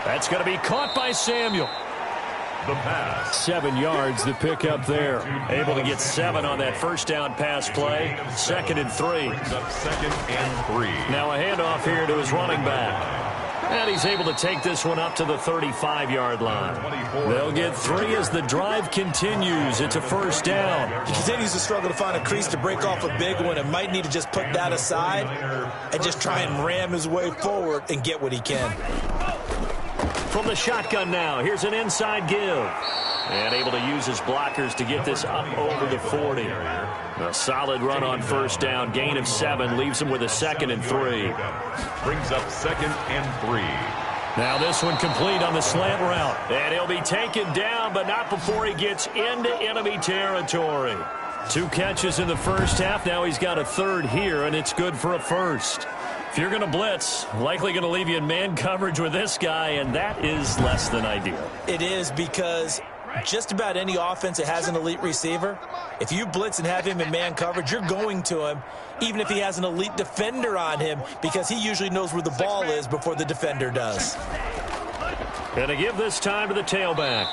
Speaker 1: That's going to be caught by Samuel.
Speaker 2: The pass.
Speaker 1: 7 yards to pick up there. Able to get 7 on that first down pass play. 2nd and 3.
Speaker 2: Brings up 2nd and 3.
Speaker 1: Now a handoff here to his running back. And he's able to take this one up to the 35-yard line. They'll get 3 as the drive continues. It's a first down.
Speaker 4: He continues to struggle to find a crease to break off a big one and might need to just put that aside and just try and ram his way forward and get what he can.
Speaker 1: From the shotgun now, here's an inside give. And able to use his blockers to get this up over the 40. A solid run on first down. Gain of 7 leaves him with a 2nd and 3.
Speaker 2: Brings up 2nd and 3.
Speaker 1: Now this one complete on the slant route. And he'll be taken down, but not before he gets into enemy territory. 2 catches in the first half. Now he's got a third here, and it's good for a first. If you're going to blitz, likely going to leave you in man coverage with this guy, and that is less than ideal.
Speaker 3: It is, because just about any offense that has an elite receiver, if you blitz and have him in man coverage, you're going to him, even if he has an elite defender on him, because he usually knows where the ball is before the defender does.
Speaker 1: Going to give this time to the tailback.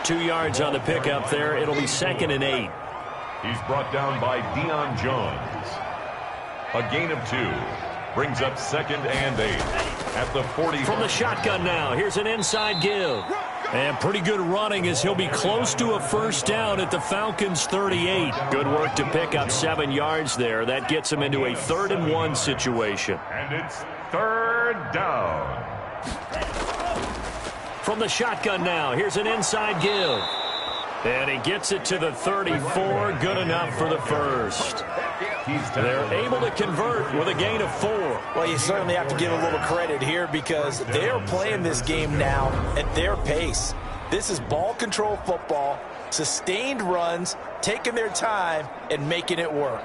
Speaker 1: 2 yards on the pickup there. It'll be 2nd and 8.
Speaker 2: He's brought down by Deion Jones. A gain of 2. Brings up 2nd and 8 at the 40.
Speaker 1: From the shotgun now. Here's an inside give. And pretty good running as he'll be close to a first down at the Falcons' 38. Good work to pick up 7 yards there. That gets him into a 3rd and 1 situation.
Speaker 2: And it's 3rd down.
Speaker 1: From the shotgun now. Here's an inside give. And he gets it to the 34. Good enough for the first. They're able to convert with a gain of 4.
Speaker 3: Well, you certainly have to give a little credit here, because they're playing this game now at their pace. This is ball control football, sustained runs, taking their time, and making it work.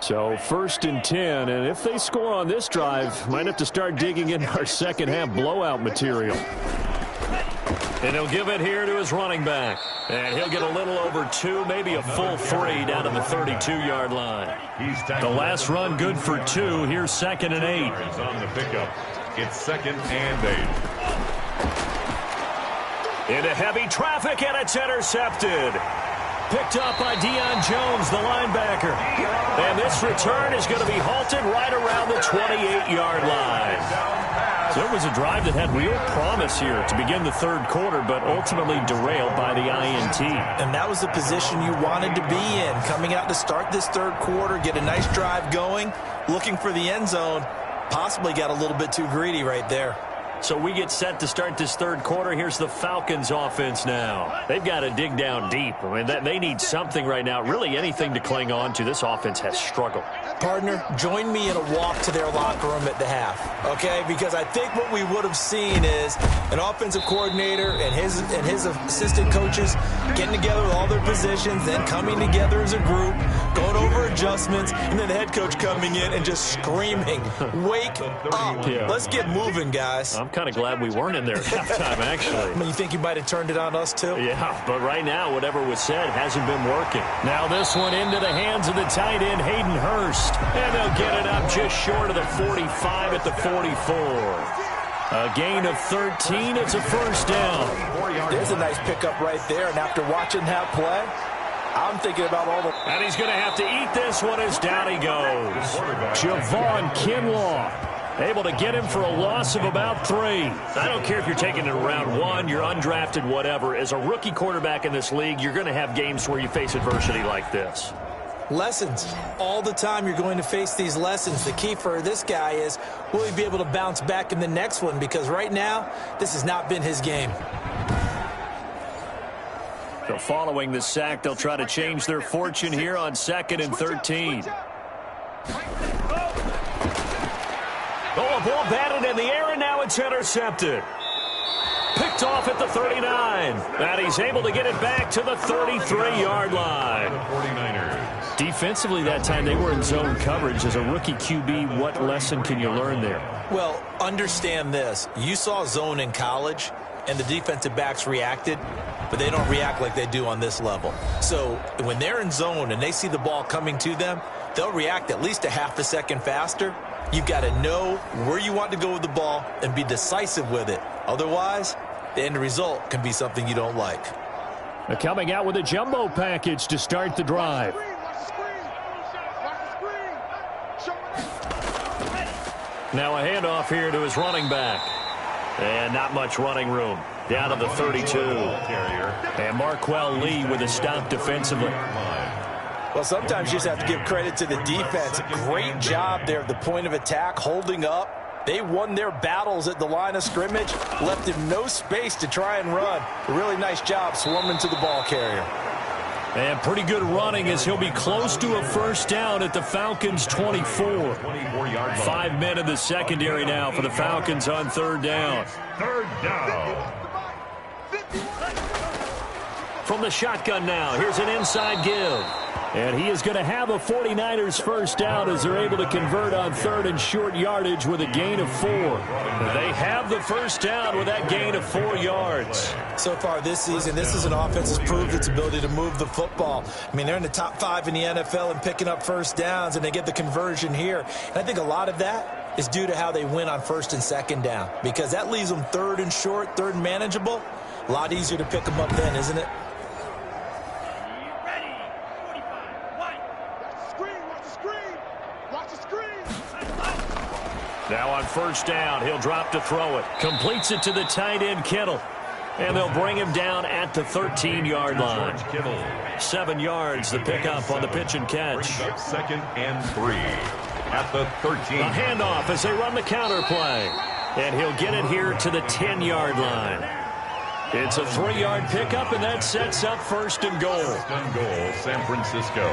Speaker 1: So 1st and 10, and if they score on this drive, might have to start digging in our second half blowout material. And he'll give it here to his running back. And he'll get a little over 2, maybe a full 3 down to the 32-yard line. The last run good for 2. Here's 2nd and 8.
Speaker 2: On the pickup. It's 2nd and 8.
Speaker 1: Into heavy traffic, and it's intercepted. Picked up by Deion Jones, the linebacker. And this return is going to be halted right around the 28-yard line. So it was a drive that had real promise here to begin the 3rd quarter, but ultimately derailed by the INT.
Speaker 3: And that was the position you wanted to be in, coming out to start this 3rd quarter, get a nice drive going, looking for the end zone. Possibly got a little bit too greedy right there.
Speaker 1: So we get set to start this 3rd quarter. Here's the Falcons offense now. They've got to dig down deep. I mean, they need something right now, really anything to cling on to. This offense has struggled.
Speaker 3: Partner, join me in a walk to their locker room at the half, okay? Because I think what we would have seen is an offensive coordinator and his assistant coaches getting together with all their positions, then coming together as a group, going over adjustments, and then the head coach coming in and just screaming, "Wake up.
Speaker 1: Yeah.
Speaker 3: Let's get moving, guys."
Speaker 1: I'm kind of glad we weren't in there at halftime, actually.
Speaker 3: I mean, you think you might have turned it on us, too?
Speaker 1: Yeah, but right now, whatever was said hasn't been working. Now this one into the hands of the tight end, Hayden Hurst. And they'll get it up just short of the 45 at the 44. A gain of 13. It's a first down.
Speaker 3: There's a nice pickup right there. And after watching that play, I'm thinking about all the...
Speaker 1: And he's going to have to eat this one as down he goes. Javon Kinlaw. Able to get him for a loss of about 3. I don't care if you're taking it around 1, you're undrafted, whatever. As a rookie quarterback in this league, you're going to have games where you face adversity like this.
Speaker 3: Lessons. All the time you're going to face these lessons. The key for this guy is, will he be able to bounce back in the next one? Because right now, this has not been his game.
Speaker 1: So following the sack, they'll try to change their fortune here on 2nd and 13. Oh, a ball batted in the air, and now it's intercepted. Picked off at the 39. And he's able to get it back to the 33-yard line.
Speaker 2: 49ers.
Speaker 1: Defensively that time, they were in zone coverage. As a rookie QB, what lesson can you learn there?
Speaker 3: Well, understand this. You saw zone in college, and the defensive backs reacted, but they don't react like they do on this level. So when they're in zone and they see the ball coming to them, they'll react at least a half a second faster. You've got to know where you want to go with the ball and be decisive with it. Otherwise, the end result can be something you don't like.
Speaker 1: They're coming out with a jumbo package to start the drive. Now a handoff here to his running back. And not much running room. Down to the 32. And Marquell Lee with a stop defensively.
Speaker 3: Well, sometimes you just have to give credit to the defense. Great job there at the point of attack, holding up
Speaker 4: They won their battles at the line of scrimmage, left him no space to try and run. A really nice job swarming to the ball carrier.
Speaker 1: And pretty good running as he'll be close to a first down at the Falcons' 24. 5 men in the secondary now for the Falcons on third down.
Speaker 2: Third down.
Speaker 1: From the shotgun now, here's an inside give. And he is going to have a 49ers first down as they're able to convert on third and short yardage with a gain of 4. They have the first down with that gain of 4 yards.
Speaker 4: So far this season, this is an offense that's proved its ability to move the football. I mean, they're in the top 5 in the NFL and picking up first downs, and they get the conversion here. And I think a lot of that is due to how they win on first and second down, because that leaves them third and short, third and manageable. A lot easier to pick them up then, isn't it?
Speaker 1: Now on first down, he'll drop to throw it. Completes it to the tight end, Kittle. And they'll bring him down at the 13-yard line. 7 yards, the pickup on the pitch and catch.
Speaker 2: Second and 3 at the 13.
Speaker 1: A handoff as they run the counter play. And he'll get it here to the 10-yard line. It's a 3-yard pickup, and that sets up first and goal.
Speaker 2: First and goal, San Francisco.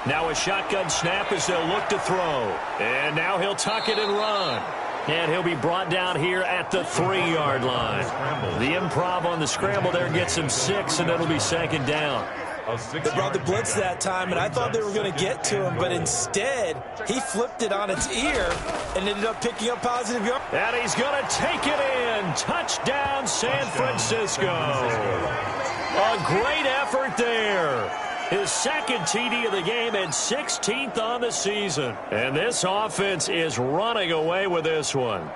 Speaker 1: Now a shotgun snap as they'll look to throw. And now he'll tuck it and run. And he'll be brought down here at the 3-yard line. The improv on the scramble there gets him 6, and it'll be second down.
Speaker 4: They brought the blitz that time, and I thought they were going to get to him, but instead, he flipped it on its ear and ended up picking up positive yards.
Speaker 1: And he's going to take it in. Touchdown, San Francisco. A great effort there. His second TD of the game and 16th on the season. And this offense is running away with this one.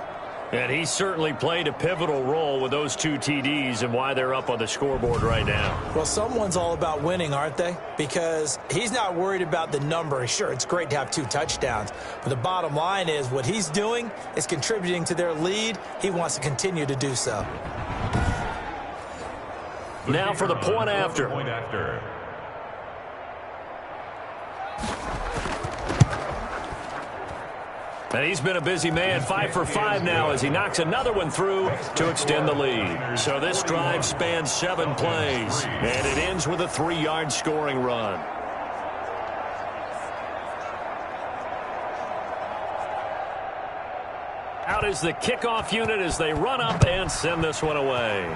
Speaker 1: And he certainly played a pivotal role with those 2 TDs and why they're up on the scoreboard right now.
Speaker 4: Well, someone's all about winning, aren't they? Because he's not worried about the number. Sure, it's great to have 2 touchdowns. But the bottom line is what he's doing is contributing to their lead. He wants to continue to do so.
Speaker 1: Now for the point after. And he's been a busy man, 5 for 5 now as he knocks another one through to extend the lead. So this drive spans 7 plays, and it ends with a 3-yard scoring run. Out is the kickoff unit as they run up and send this one away.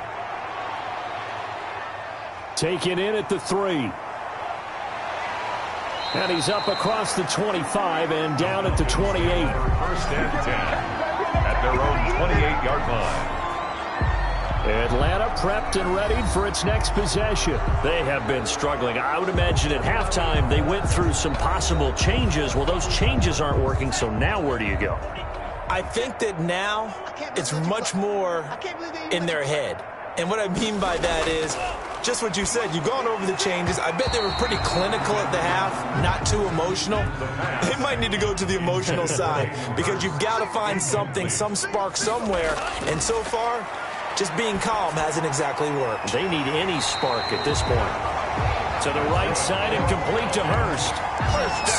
Speaker 1: Taken in at the 3. And he's up across the 25 and down at the 28.
Speaker 2: First and 10 at their own 28-yard line.
Speaker 1: Atlanta prepped and ready for its next possession. They have been struggling. I would imagine at halftime they went through some possible changes. Well, those changes aren't working, so now where do you go?
Speaker 4: I think that now it's much more in their head. And what I mean by that is just what you said. You've gone over the changes. I bet they were pretty clinical at the half, not too emotional. They might need to go to the emotional side because you've got to find something, some spark somewhere. And so far, just being calm hasn't exactly worked.
Speaker 1: They need any spark at this point. To the right side and complete to Hurst.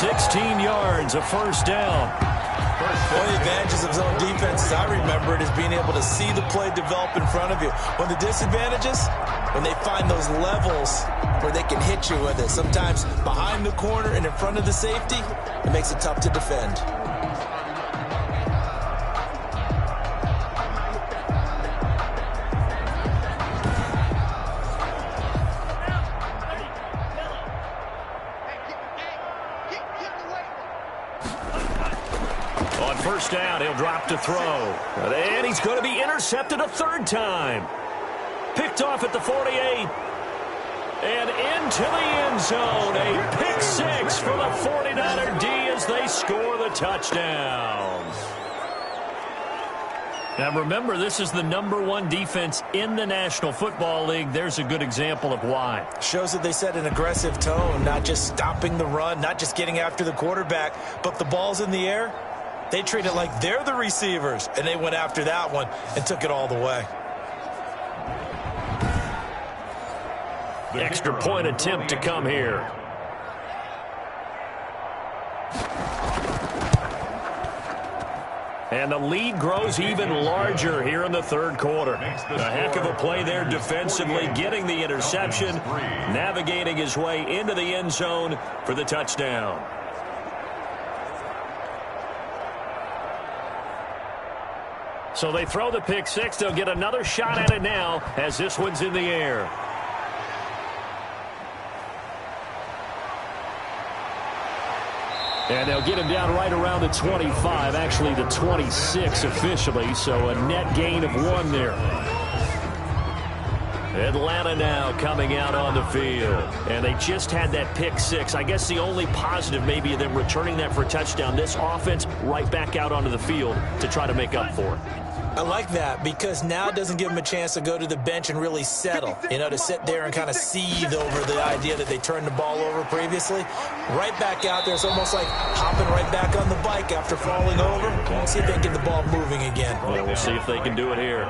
Speaker 1: 16 yards, a first down.
Speaker 4: One of the advantages of zone defense, as I remember it, is being able to see the play develop in front of you. One of the disadvantages, when they find those levels where they can hit you with it. Sometimes behind the corner and in front of the safety, it makes it tough to defend.
Speaker 1: On first down, he'll drop to throw. And he's going to be intercepted a 3rd time. Picked off at the 48. And into the end zone. A pick 6 for the 49er D as they score the touchdown. Now remember, this is the #1 defense in the National Football League. There's a good example of why.
Speaker 4: Shows that they set an aggressive tone, not just stopping the run, not just getting after the quarterback, but if the ball's in the air, they treat it like they're the receivers, and they went after that one and took it all the way.
Speaker 1: Extra point attempt to come here. And the lead grows even larger here in the third quarter. A heck of a play there defensively, getting the interception, navigating his way into the end zone for the touchdown. So they throw the pick six. They'll get another shot at it now as this one's in the air. And they'll get him down right around the 25, actually the 26 officially, so a net gain of 1 there. Atlanta now coming out on the field. And they just had that pick six. I guess the only positive maybe of them returning that for a touchdown. This offense right back out onto the field to try to make up for it.
Speaker 3: I like that because now it doesn't give them a chance to go to the bench and really settle, to sit there and kind of seethe over the idea that they turned the ball over previously. Right back out there, it's almost like hopping right back on the bike after falling over. Let's see if they can get the ball moving again.
Speaker 1: Yeah, we'll see if they can do it here.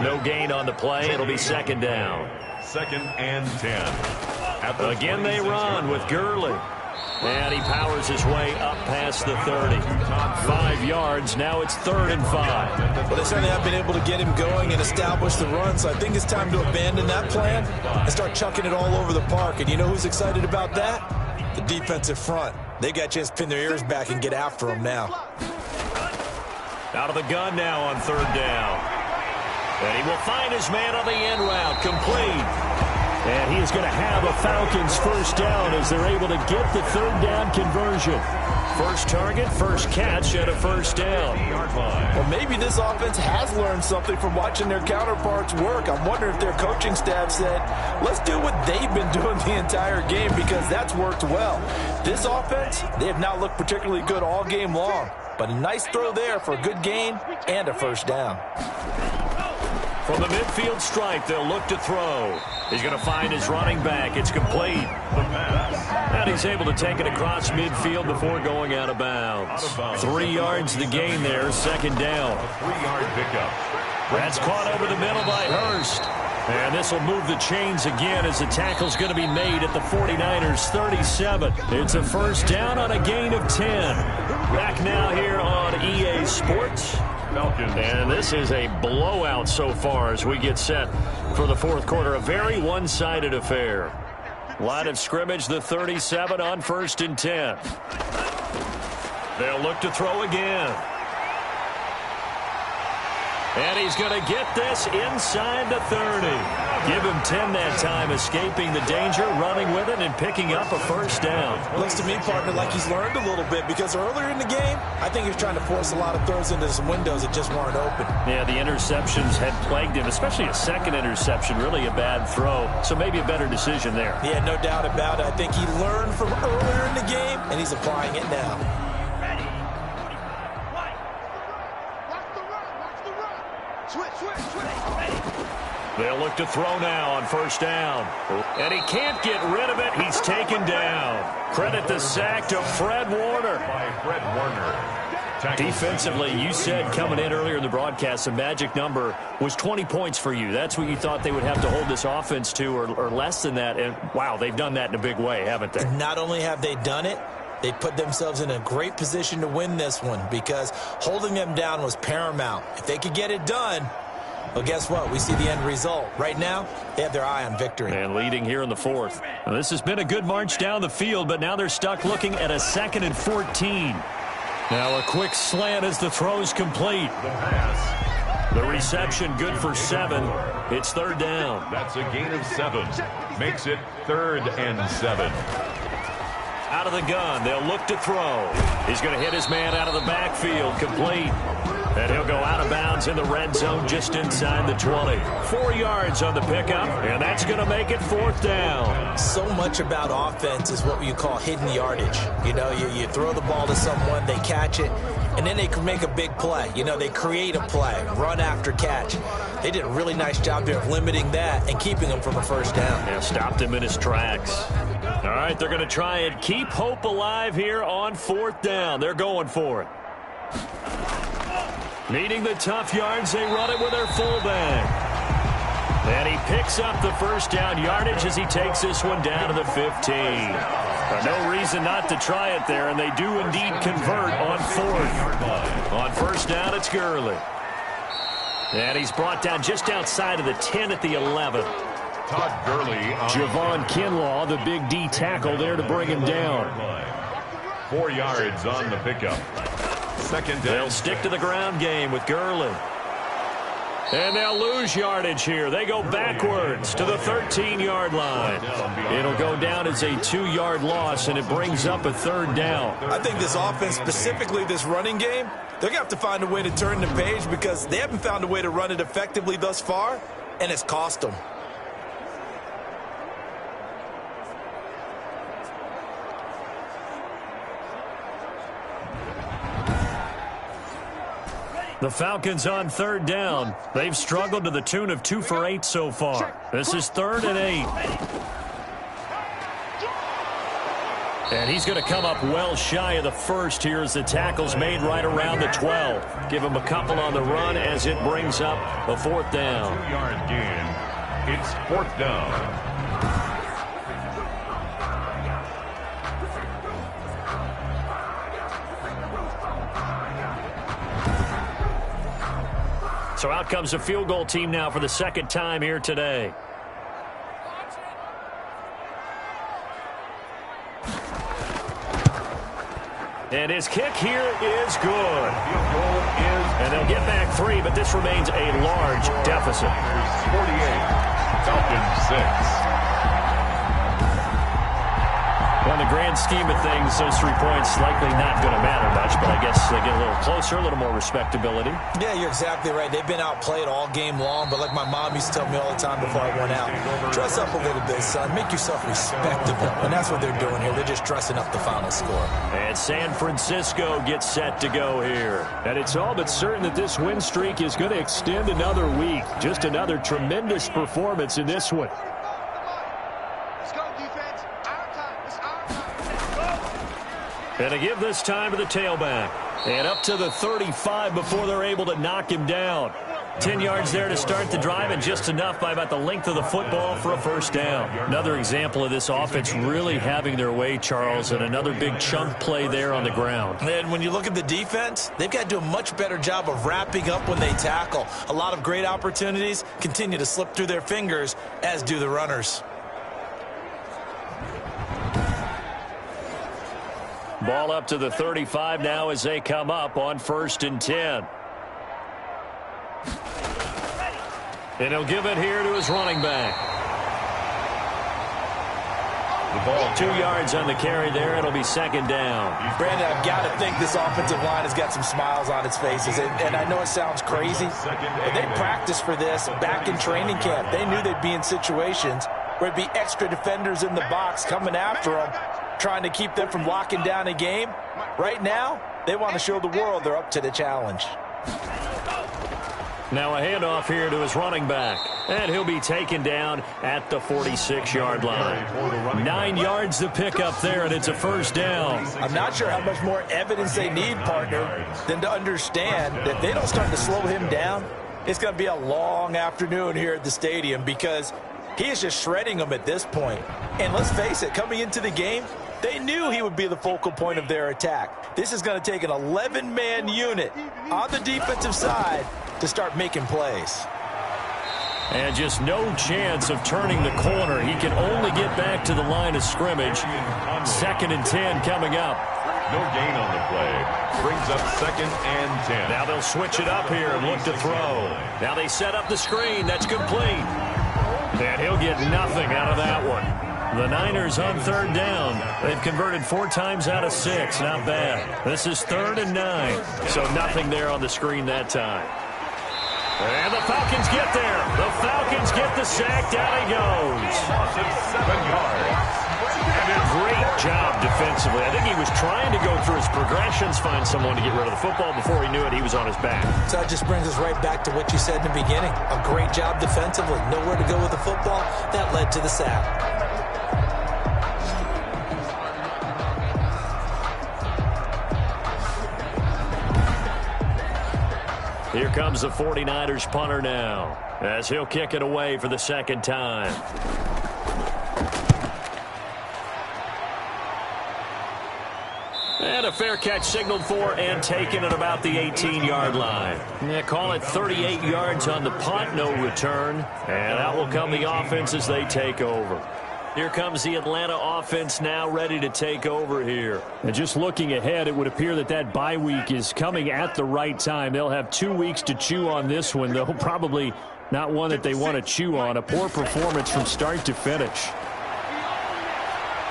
Speaker 1: No gain on the play. It'll be second down.
Speaker 2: 2nd and 10.
Speaker 1: Again they run with Gurley. And he powers his way up past the 30. 5 yards. Now it's 3rd and 5.
Speaker 3: Well, they certainly have been able to get him going and establish the run, so I think it's time to abandon that plan and start chucking it all over the park. And you know who's excited about that? The defensive front. They got a chance to pin their ears back and get after him now.
Speaker 1: Out of the gun now on 3rd down. And he will find his man on the end route. Complete. And he is going to have a Falcons first down as they're able to get the 3rd down conversion. First target, first catch, and a first down.
Speaker 4: Well, maybe this offense has learned something from watching their counterparts work. I'm wondering if their coaching staff said, let's do what they've been doing the entire game because that's worked well. This offense, they have not looked particularly good all game long. But a nice throw there for a good gain and a first down.
Speaker 1: From the midfield stripe, they'll look to throw. He's going to find his running back. It's complete. And he's able to take it across midfield before going out of bounds. 3 yards the gain there, second down.
Speaker 2: 3-yard pickup.
Speaker 1: That's caught over the middle by Hurst. And this will move the chains again as the tackle's going to be made at the 49ers 37. It's a first down on a gain of 10. Back now here on EA Sports. And this is a blowout so far as we get set for the fourth quarter. A very one-sided affair. Line of scrimmage, the 37 on 1st and 10. They'll look to throw again. And he's going to get this inside the 30. Give him 10 that time, escaping the danger, running with it, and picking up a first down.
Speaker 4: Looks to me, partner, like he's learned a little bit because earlier in the game, I think he was trying to force a lot of throws into some windows that just weren't open.
Speaker 1: Yeah, the interceptions had plagued him, especially a second interception, really a bad throw. So maybe a better decision there.
Speaker 4: Yeah, no doubt about it. I think he learned from earlier in the game, and he's applying it now.
Speaker 1: They'll look to throw now on first down. And he can't get rid of it. He's taken down. Credit the sack to Fred Warner.
Speaker 2: By Fred Warner.
Speaker 1: Defensively, you said coming in earlier in the broadcast, the magic number was 20 points for you. That's what you thought they would have to hold this offense to or less than that. And, wow, they've done that in a big way, haven't they?
Speaker 3: Not only have they done it, they put themselves in a great position to win this one because holding them down was paramount. If they could get it done, well, guess what? We see the end result. Right now, they have their eye on victory.
Speaker 1: And leading here in the fourth. Now, this has been a good march down the field, but now they're stuck looking at a 2nd and 14. Now a quick slant as the throw's complete.
Speaker 2: The pass.
Speaker 1: The reception good for 7. It's 3rd down.
Speaker 2: That's a gain of 7. Makes it 3rd and 7.
Speaker 1: Out of the gun, they'll look to throw. He's going to hit his man out of the backfield, complete. And he'll go out of bounds in the red zone just inside the 20. 4 yards on the pickup, and that's going to make it 4th down.
Speaker 3: So much about offense is what you call hidden yardage. You throw the ball to someone, they catch it, and then they can make a big play. They create a play, run after catch. They did a really nice job there of limiting that and keeping him from a first down.
Speaker 1: Yeah, stopped him in his tracks. All right, they're going to try and keep hope alive here on 4th down. They're going for it. Needing the tough yards, they run it with their fullback. And he picks up the first down yardage as he takes this one down to the 15. No reason not to try it there, and they do indeed convert on fourth. On first down, it's Gurley. And he's brought down just outside of the 10 at the 11.
Speaker 2: Todd Gurley.
Speaker 1: Javon Kinlaw, the big D tackle there to bring him down.
Speaker 2: 4 yards on the pickup. Second down.
Speaker 1: They'll stick to the ground game with Gurley. And they'll lose yardage here. They go backwards to the 13-yard line. It'll go down as a 2-yard loss, and it brings up a third down.
Speaker 4: I think this offense, specifically this running game, they're going to have to find a way to turn the page because they haven't found a way to run it effectively thus far, and it's cost them.
Speaker 1: The Falcons on third down. They've struggled to the tune of 2 for 8 so far. This is 3rd and 8. And he's going to come up well shy of the first here as the tackle's made right around the 12. Give him a couple on the run as it brings up a 4th down.
Speaker 2: 2-yard gain. It's 4th down.
Speaker 1: So out comes a field goal team now for the second time here today. And his kick here is good. And they'll get back 3, but this remains a large deficit.
Speaker 2: 48, Falcons 6.
Speaker 1: On the grand scheme of things, those 3 points likely not going to matter much, but I guess they get a little closer, a little more respectability.
Speaker 3: Yeah, you're exactly right. They've been outplayed all game long, but like my mom used to tell me all the time before I went out, dress up a little bit, son. Make yourself respectable. And that's what they're doing here. They're just dressing up the final score.
Speaker 1: And San Francisco gets set to go here. And it's all but certain that this win streak is going to extend another week. Just another tremendous performance in this one. And to give this time to the tailback. And up to the 35 before they're able to knock him down. 10 yards there to start the drive, and just enough by about the length of the football for a first down. Another example of this offense really having their way, Charles, and another big chunk play there on the ground.
Speaker 4: And when you look at the defense, they've got to do a much better job of wrapping up when they tackle. A lot of great opportunities continue to slip through their fingers, as do the runners.
Speaker 1: Ball up to the 35 now as they come up on 1st and 10. And he'll give it here to his running back. The ball 2 yards on the carry there. It'll be 2nd down.
Speaker 4: Brandon, I've got to think this offensive line has got some smiles on its faces. And I know it sounds crazy, but they practiced for this back in training camp. They knew they'd be in situations where it'd be extra defenders in the box coming after them, trying to keep them from locking down a game. Right now, they want to show the world they're up to the challenge.
Speaker 1: Now a handoff here to his running back. And he'll be taken down at the 46-yard line. 9 yards to pick up there, and it's a first down.
Speaker 4: I'm not sure how much more evidence they need, partner, than to understand that if they don't start to slow him down, it's going to be a long afternoon here at the stadium because he is just shredding them at this point. And let's face it, coming into the game, they knew he would be the focal point of their attack. This is going to take an 11-man unit on the defensive side to start making plays.
Speaker 1: And just no chance of turning the corner. He can only get back to the line of scrimmage. 2nd and 10 coming up.
Speaker 2: No gain on the play. Brings up 2nd and 10.
Speaker 1: Now they'll switch it up here and look to throw. Now they set up the screen. That's complete. And he'll get nothing out of that one. The Niners on 3rd down. They've converted 4 times out of 6. Not bad. This is 3rd and 9. So nothing there on the screen that time. And the Falcons get there. The Falcons get the sack. Down he goes.
Speaker 2: 7 yards.
Speaker 1: And a great job defensively. I think he was trying to go through his progressions, find someone to get rid of the football. Before he knew it, he was on his back.
Speaker 3: So that just brings us right back to what you said in the beginning. A great job defensively. Nowhere to go with the football. That led to the sack.
Speaker 1: Here comes the 49ers punter now, as he'll kick it away for the 2nd time. fair catch signaled for and taken at about the 18-yard line. Yeah, call it 38 yards on the punt, no return. And out will come the offense as they take over. Here comes the Atlanta offense now ready to take over here.
Speaker 7: And just looking ahead, it would appear that that bye week is coming at the right time. They'll have 2 weeks to chew on this one, though probably not one that they want to chew on. A poor performance from start to finish.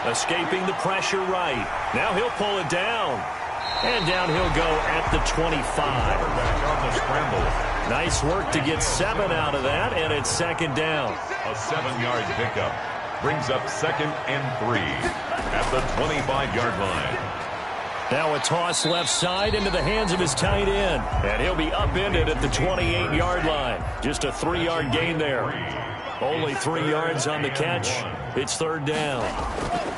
Speaker 1: Escaping the pressure right. Now he'll pull it down. And down he'll go at the 25. Nice work to get 7 out of that, and it's second down.
Speaker 2: A 7-yard pickup brings up 2nd and 3 at the 25-yard line.
Speaker 1: Now a toss left side into the hands of his tight end. And he'll be upended at the 28-yard line. Just a 3-yard gain there. Only 3 yards on the catch. It's third down.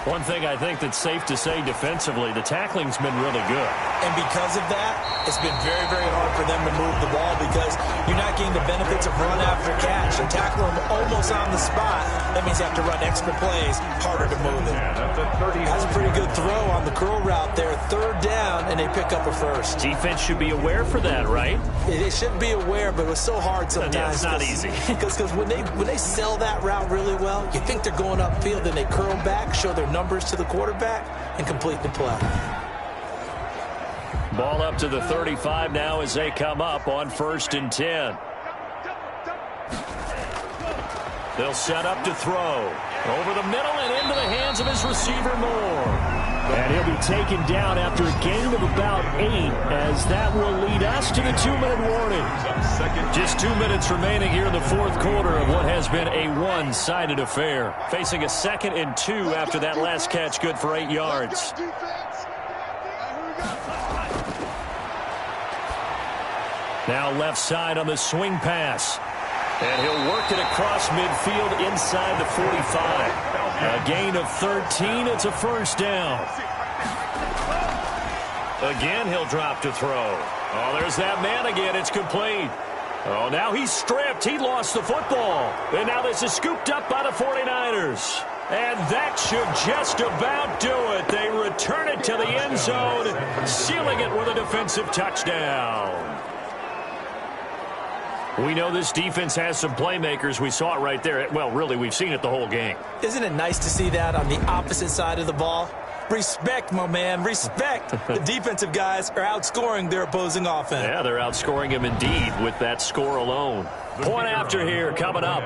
Speaker 1: One thing I think that's safe to say defensively, the tackling's been really good.
Speaker 3: And because of that, it's been very, very hard for them to move the ball because you're not getting the benefits of run after catch. They're tackling them almost on the spot. That means you have to run extra plays, harder to move it. That's a pretty good throw on the curl route there. Third down, and they pick up a first.
Speaker 1: Defense should be aware for that, right?
Speaker 3: They should be aware, but it was so hard sometimes.
Speaker 1: Yeah, it's not easy.
Speaker 3: Because when they sell that route really well, you think they're going upfield, then they curl back, show their numbers to the quarterback, and complete the play.
Speaker 1: Ball up to the 35 now as they come up on 1st and 10. They'll set up to throw. Over the middle and into the hands of his receiver Moore.
Speaker 7: And he'll be taken down after a gain of about 8, as that will lead us to the 2-minute warning.
Speaker 1: Just 2 minutes remaining here in the fourth quarter of what has been a one-sided affair. Facing a 2nd and 2 after that last catch, good for 8 yards. Now left side on the swing pass. And he'll work it across midfield inside the 45. A gain of 13. It's a first down. Again, he'll drop to throw. Oh, there's that man again. It's complete. Oh, now he's stripped. He lost the football. And now this is scooped up by the 49ers. And that should just about do it. They return it to the end zone, sealing it with a defensive touchdown. We know this defense has some playmakers. We saw it right there. Well, really, we've seen it the whole game.
Speaker 3: Isn't it nice to see that on the opposite side of the ball? Respect, my man, respect. The defensive guys are outscoring their opposing offense.
Speaker 1: Yeah, they're outscoring him indeed with that score alone. Point after here coming up.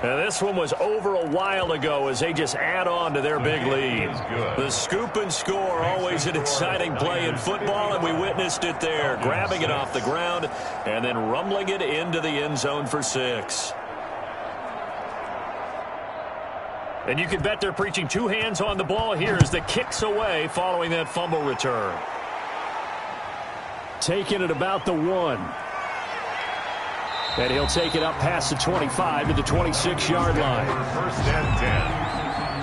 Speaker 1: And this one was over a while ago as they just add on to their big lead. The scoop and score, always an exciting play in football, and we witnessed it there. Grabbing it off the ground and then rumbling it into the end zone for 6. And you can bet they're preaching 2 hands on the ball here as the kick's away following that fumble return.
Speaker 7: Taking it about the 1. And he'll take it up past the 25 to the 26-yard line.
Speaker 2: 1st and 10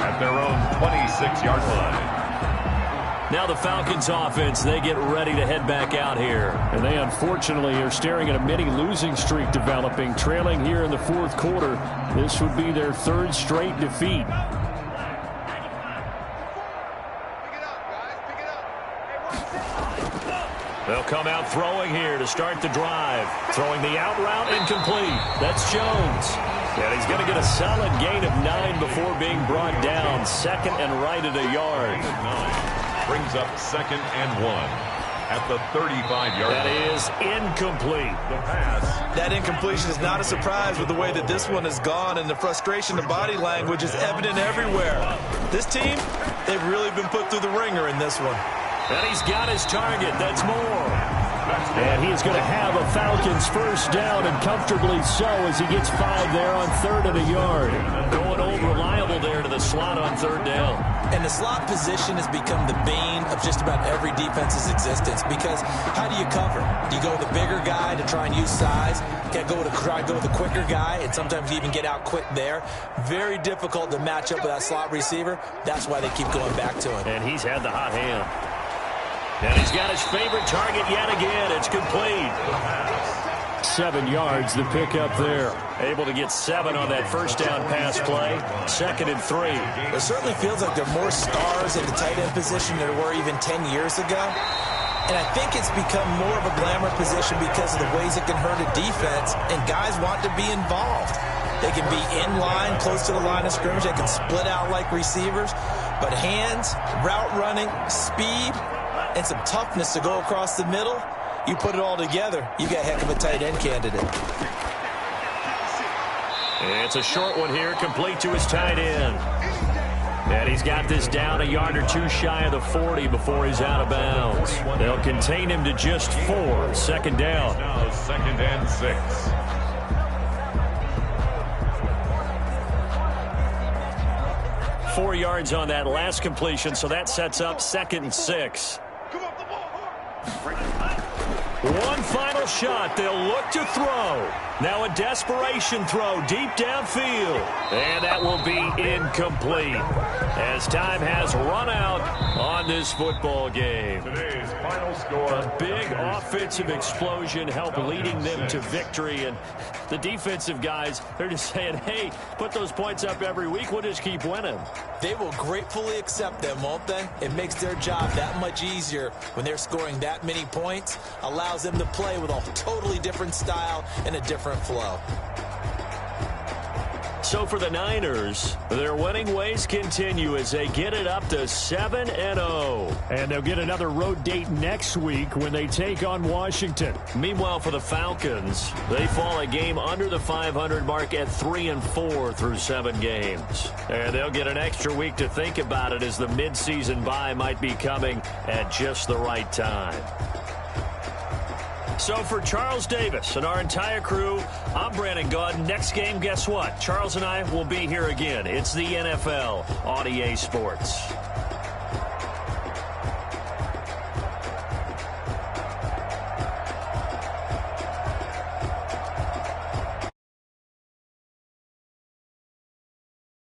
Speaker 2: at their own 26-yard line.
Speaker 1: Now the Falcons offense, they get ready to head back out here.
Speaker 7: And they unfortunately are staring at a mini losing streak developing, trailing here in the fourth quarter. This would be their 3rd straight defeat.
Speaker 1: They'll come out throwing here to start the drive. Throwing the out route incomplete. That's Jones. And he's going to get a solid gain of 9 before being brought down. 2nd and right at a yard.
Speaker 2: 9 brings up 2nd and 1 at the 35-yard line.
Speaker 1: That is incomplete.
Speaker 2: The pass.
Speaker 4: That incompletion is not a surprise with the way that this one has gone, and the frustration, the body language is evident everywhere. This team, they've really been put through the ringer in this one.
Speaker 1: And he's got his target. That's Moore.
Speaker 7: And he is going to have a Falcons first down, and comfortably so, as he gets 5 there on 3rd and a yard.
Speaker 1: Going old reliable there to the slot on 3rd down.
Speaker 3: And the slot position has become the bane of just about every defense's existence, because how do you cover? Do you go with the bigger guy to try and use size? Can't go with the quicker guy, and sometimes you even get out quick there. Very difficult to match up with that slot receiver. That's why they keep going back to him.
Speaker 1: And he's had the hot hand. And he's got his favorite target yet again. It's complete.
Speaker 7: 7 yards, the pickup there.
Speaker 8: Able to get 7 on that first down pass play. 2nd and 3.
Speaker 3: It certainly feels like there are more stars at the tight end position than there were even 10 years ago. And I think it's become more of a glamour position because of the ways it can hurt a defense, and guys want to be involved. They can be in line, close to the line of scrimmage. They can split out like receivers. But hands, route running, speed, and some toughness to go across the middle, you put it all together, you got a heck of a tight end candidate.
Speaker 8: It's a short one here, complete to his tight end. And he's got this down a yard or two shy of the 40 before he's out of bounds. They'll contain him to just 4. 2nd down.
Speaker 2: Now 2nd and 6.
Speaker 8: 4 yards on that last completion, so that sets up 2nd and 6. One final shot. They'll look to throw. Now a desperation throw deep downfield. And that will be incomplete as time has run out on this football game.
Speaker 2: Today's final score.
Speaker 8: A big offensive explosion helped leading them to victory. And the defensive guys, they're just saying, hey, put those points up every week. We'll just keep winning.
Speaker 3: They will gratefully accept them, won't they? It makes their job that much easier when they're scoring that many points. Allows them to play with a totally different style and a different flow.
Speaker 8: So for the Niners, their winning ways continue as they get it up to 7-0.
Speaker 7: And they'll get another road date next week when they take on Washington.
Speaker 8: Meanwhile, for the Falcons, they fall a game under the 500 mark at 3-4 through 7 games. And they'll get an extra week to think about it as the midseason bye might be coming at just the right time. So for Charles Davis and our entire crew, I'm Brandon Gaudin. Next game, guess what? Charles and I will be here again. It's the NFL on EA Sports.